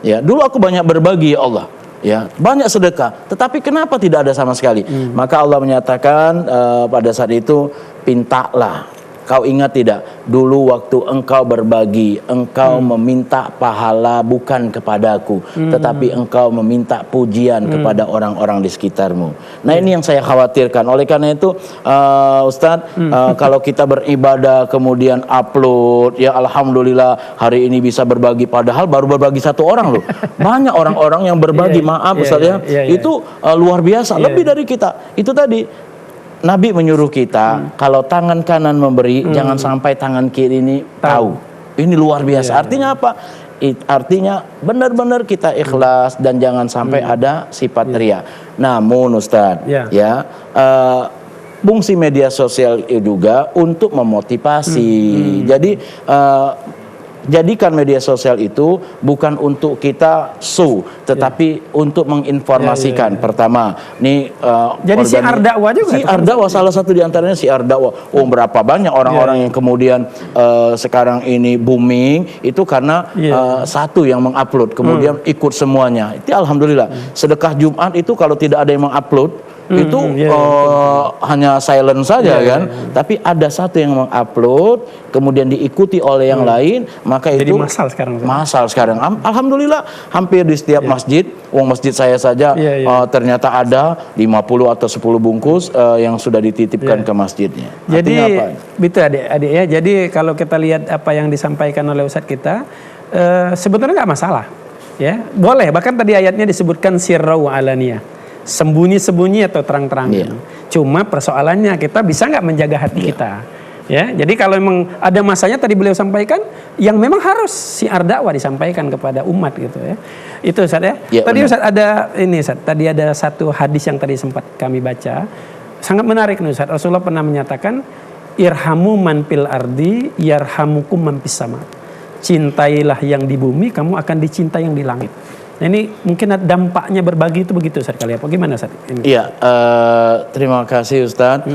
ya dulu aku banyak berbagi ya Allah, ya banyak sedekah, tetapi kenapa tidak ada sama sekali? Maka Allah menyatakan pada saat itu pintalah Kau ingat tidak, dulu waktu engkau berbagi, engkau meminta pahala bukan kepadaku, tetapi engkau meminta pujian kepada orang-orang di sekitarmu. Nah ini yang saya khawatirkan. Oleh karena itu Ustadz, kalau kita beribadah kemudian upload, ya alhamdulillah hari ini bisa berbagi, padahal baru berbagi satu orang loh. Banyak orang-orang yang berbagi, maaf Ustadz itu luar biasa, lebih dari kita. Itu tadi Nabi menyuruh kita kalau tangan kanan memberi, jangan sampai tangan kiri ini tahu. Ini luar biasa. Artinya apa? Artinya benar-benar kita ikhlas dan jangan sampai ada sifat ria. Namun Ustadz, fungsi media sosial juga untuk memotivasi. Jadi jadikan media sosial itu bukan untuk kita show, tetapi untuk menginformasikan. Pertama, nih jadi siar dakwah juga. Siar dakwah salah satu diantaranya siar dakwah. Berapa banyak orang-orang yang kemudian sekarang ini booming itu karena satu yang mengupload, kemudian ikut semuanya. Itu alhamdulillah. Sedekah Jumat itu kalau tidak ada yang mengupload itu hanya silent saja kan, tapi ada satu yang mengupload kemudian diikuti oleh yang lain, maka jadi itu masal sekarang. Alhamdulillah hampir di setiap masjid, masjid saya saja ternyata ada 50 atau 10 bungkus yang sudah dititipkan ke masjidnya. Jadi betul adik-adik ya, jadi kalau kita lihat apa yang disampaikan oleh Ustadz kita, sebetulnya nggak masalah ya, boleh, bahkan tadi ayatnya disebutkan sirra wa alaniyah, sembunyi-sembunyi atau terang-terangan. Cuma persoalannya kita bisa nggak menjaga hati kita, ya. Jadi kalau memang ada masanya tadi beliau sampaikan, yang memang harus siar dakwah disampaikan kepada umat gitu ya. Itu Ustaz ya. Tadi Ustaz ada ini Ustaz, tadi ada satu hadis yang tadi sempat kami baca, sangat menarik nih Ustaz. Rasulullah pernah menyatakan, irhamu man fil ardi yarhamukum man fis sama. Cintailah yang di bumi, kamu akan dicintai yang di langit. Nah ini mungkin dampaknya berbagi itu begitu Ustaz kali ya, bagaimana Ustaz? Iya, terima kasih Ustaz.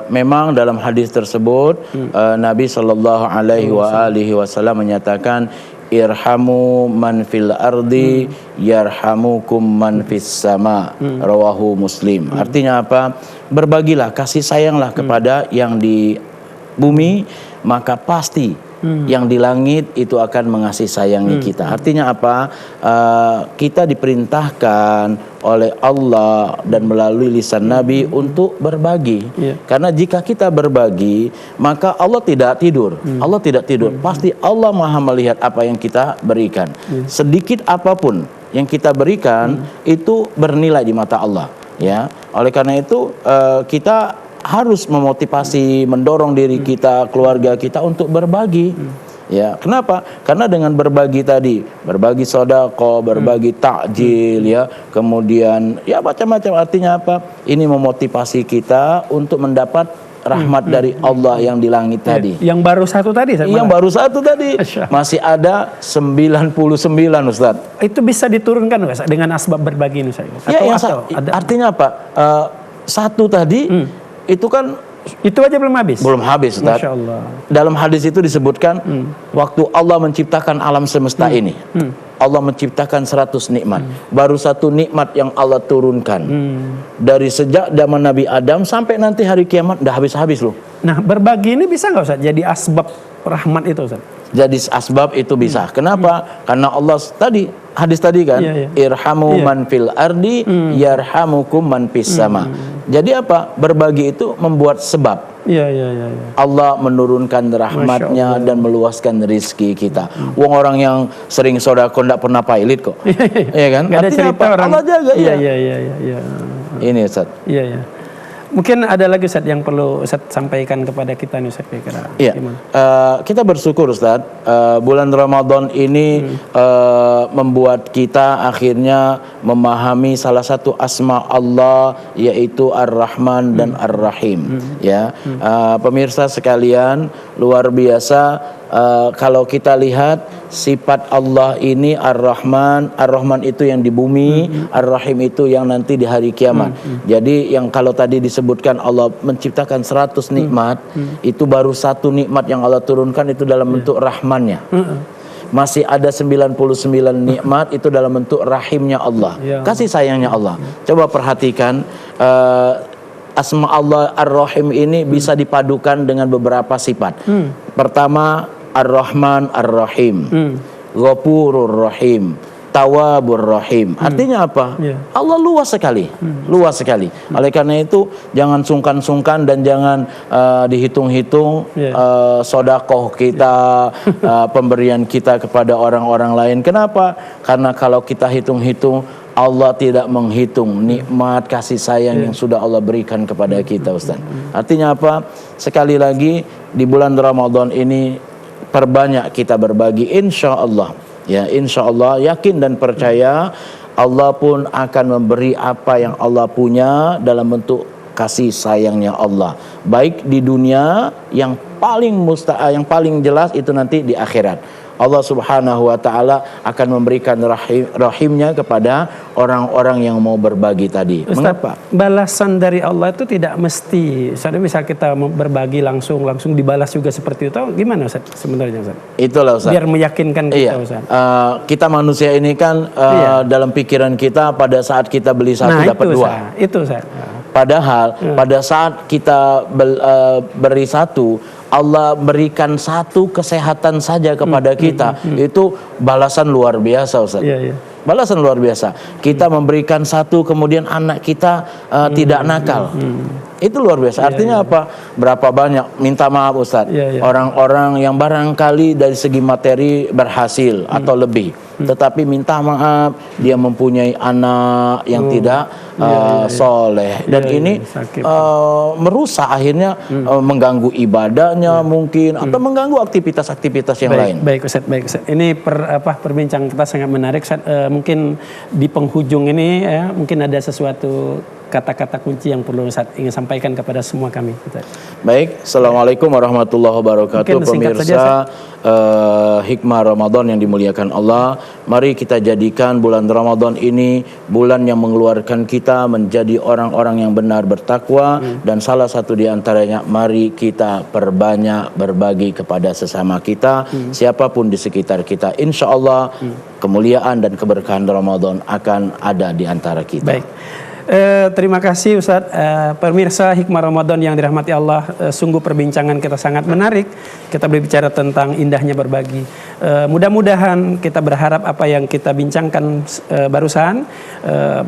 Memang dalam hadis tersebut Nabi Shallallahu Alaihi Wasallam menyatakan, irhamu man fil ardi yarhamukum man fis sama, rawahu Muslim. Artinya apa? Berbagilah, kasih sayanglah kepada yang di bumi, maka pasti yang di langit itu akan mengasihi sayangi kita. Artinya apa? Kita diperintahkan oleh Allah dan melalui lisan Nabi untuk berbagi. Karena jika kita berbagi, maka Allah tidak tidur. Allah tidak tidur. Pasti Allah Maha melihat apa yang kita berikan. Sedikit apapun yang kita berikan itu bernilai di mata Allah. Ya, oleh karena itu kita harus memotivasi, mendorong diri kita, keluarga kita untuk berbagi. Ya, kenapa? Karena dengan berbagi tadi, berbagi sedekah, berbagi takjil, ya, kemudian ya macam-macam. Artinya apa? Ini memotivasi kita untuk mendapat rahmat dari Allah yang di langit tadi. Yang baru satu tadi, yang baru satu tadi masih ada 99 Ustaz. Itu bisa diturunkan Ustaz dengan asbab berbagi ini Ustaz. Artinya apa? Satu tadi itu kan itu aja belum habis. Belum habis Ustaz. Masya Allah. Dalam hadis itu disebutkan waktu Allah menciptakan alam semesta ini, Allah menciptakan 100 nikmat. Baru satu nikmat yang Allah turunkan dari sejak zaman Nabi Adam sampai nanti hari kiamat, udah habis-habis loh. Nah, berbagi ini bisa nggak Ustaz jadi asbab rahmat itu Ustaz? Jadi asbab itu bisa. Kenapa? Karena Allah tadi, hadis tadi kan, irhamu man fil ardi yarhamukum man fis sama. Jadi apa? Berbagi itu membuat sebab. Allah menurunkan rahmatnya dan meluaskan rezeki kita. Wong orang yang sering sedekah ndak pernah pailit kok. Iya kan? Gak ada cerita orang. Allah jaga. Iya. Ini Ustaz. Iya. Mungkin ada lagi Ustaz yang perlu Ustaz sampaikan kepada kita nih Ustaz kira-kira. Iya. Kita bersyukur Ustaz, bulan Ramadan ini membuat kita akhirnya memahami salah satu asma Allah, yaitu Ar-Rahman dan Ar-Rahim. Ya, pemirsa sekalian, luar biasa. Kalau kita lihat sifat Allah ini Ar-Rahman, Ar-Rahman itu yang di bumi, Ar-Rahim itu yang nanti di hari kiamat. Jadi yang kalau tadi disebutkan Allah menciptakan 100 nikmat, itu baru satu nikmat yang Allah turunkan itu dalam bentuk rahmannya. Masih ada 99 nikmat itu dalam bentuk rahimnya Allah, kasih sayangnya Allah. Coba perhatikan, asma Allah Ar-Rahim ini bisa dipadukan dengan beberapa sifat. Pertama, Ar-Rahman Ar-Rahim, Ghafurur Rahim, Tawwabur Rahim. Artinya apa? Allah luas sekali, luas sekali. Oleh karena itu jangan sungkan-sungkan dan jangan dihitung-hitung sodakoh kita, pemberian kita kepada orang-orang lain. Kenapa? Karena kalau kita hitung-hitung, Allah tidak menghitung nikmat kasih sayang yang sudah Allah berikan kepada kita, Ustaz. Artinya apa? Sekali lagi di bulan Ramadan ini perbanyak kita berbagi, insya Allah. Ya, insya Allah yakin dan percaya Allah pun akan memberi apa yang Allah punya dalam bentuk kasih sayangnya Allah. Baik di dunia yang yang paling jelas itu nanti di akhirat. Allah Subhanahu wa taala akan memberikan rahimnya kepada orang-orang yang mau berbagi tadi. Ustaz, mengapa? Balasan dari Allah itu tidak mesti. Misalnya bisa kita berbagi langsung dibalas juga seperti itu. Gimana Ustaz sebenarnya Ustaz? Itulah Ustaz. Biar meyakinkan kita Ustaz. Kita manusia ini kan dalam pikiran kita pada saat kita beli satu dapat dua. Itu Ustaz. Padahal pada saat kita beri satu, Allah berikan satu kesehatan saja kepada kita, itu balasan luar biasa Ustaz. Balasan luar biasa. Kita memberikan satu, kemudian anak kita tidak nakal. Itu luar biasa. Artinya apa? Berapa banyak, minta maaf Ustaz, orang-orang yang barangkali dari segi materi berhasil atau lebih, tetapi minta maaf dia mempunyai anak yang tidak soleh, dan ini merusak akhirnya, mengganggu ibadahnya mungkin, atau mengganggu aktivitas-aktivitas yang lain. Baik Ustaz, baik Ustaz. Ini perbincangan kita sangat menarik Ustaz. Mungkin di penghujung ini mungkin ada sesuatu kata-kata kunci yang perlu Ustaz ingin sampaikan kepada semua kami. Baik, Assalamualaikum warahmatullahi wabarakatuh. Pemirsa Hikmah Ramadan yang dimuliakan Allah, mari kita jadikan bulan Ramadan ini bulan yang mengeluarkan kita menjadi orang-orang yang benar bertakwa, dan salah satu di antaranya mari kita perbanyak berbagi kepada sesama kita, siapapun di sekitar kita. Insya Allah kemuliaan dan keberkahan Ramadan akan ada di antara kita. Baik. Terima kasih Ustadz. Pemirsa Hikmah Ramadan yang dirahmati Allah, sungguh perbincangan kita sangat menarik. Kita berbicara tentang indahnya berbagi. Mudah-mudahan kita berharap apa yang kita bincangkan barusan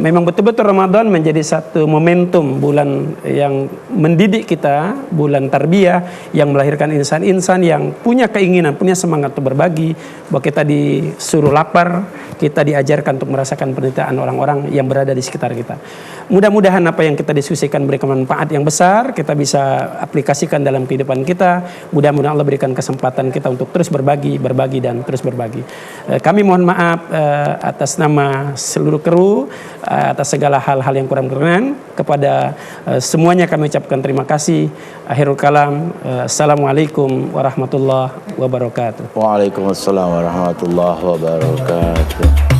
memang betul-betul Ramadan menjadi satu momentum, bulan yang mendidik kita, bulan tarbiyah yang melahirkan insan-insan yang punya keinginan, punya semangat untuk berbagi. Bahwa kita disuruh lapar, kita diajarkan untuk merasakan penderitaan orang-orang yang berada di sekitar kita. Mudah-mudahan apa yang kita diskusikan memberikan manfaat yang besar, kita bisa aplikasikan dalam kehidupan kita. Mudah-mudahan Allah berikan kesempatan kita untuk terus berbagi dan terus berbagi. Kami mohon maaf atas nama seluruh kru, atas segala hal-hal yang kurang berkenan. Kepada semuanya kami ucapkan terima kasih. Akhirul kalam, Assalamualaikum warahmatullahi wabarakatuh. Waalaikumsalam warahmatullahi wabarakatuh.